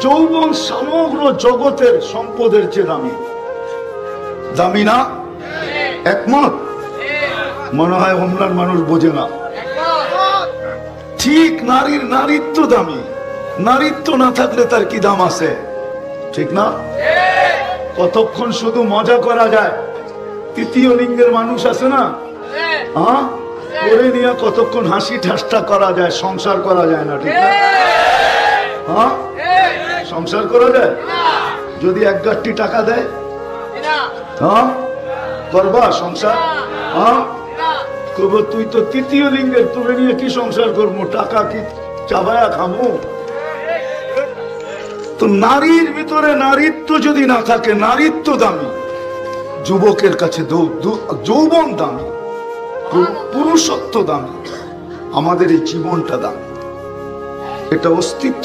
যৌবন সমগ্র জগতের সম্পদের চেয়ে দামি। দামি না? একমত? মনে হয় হোমলার মানুষ বোঝে না। ঠিক নারীর নারীত্ব দামি, নারীত্ব না থাকলে তার কি দাম আছে, ঠিক না? কতক্ষণ শুধু মজা করা যায়, তৃতীয় লিঙ্গের মানুষ আছে না, হ্যাঁ, করে নিয়ে কতক্ষণ হাসি ঠাট্টা করা যায়, সংসার করা যায় না, ঠিক না? হ্যাঁ, সংসার করা যায় যদি এক গাঁটটি টাকা দেয়? হ্যাঁ, করবা সংসার? হ্যাঁ, কবে তুই তো তৃতীয় লিঙ্গের, তুলে নিয়ে কি সংসার করবো, টাকা কি চাবায়া খামো? তো নারীর ভিতরে নারীত্ব যদি না থাকে, নারীত্ব দামি, যুবকের কাছে যৌবন দামি, পুরুষত্ব দামি, আমাদের এই জীবনটা দামি, এটা অস্তিত্ব।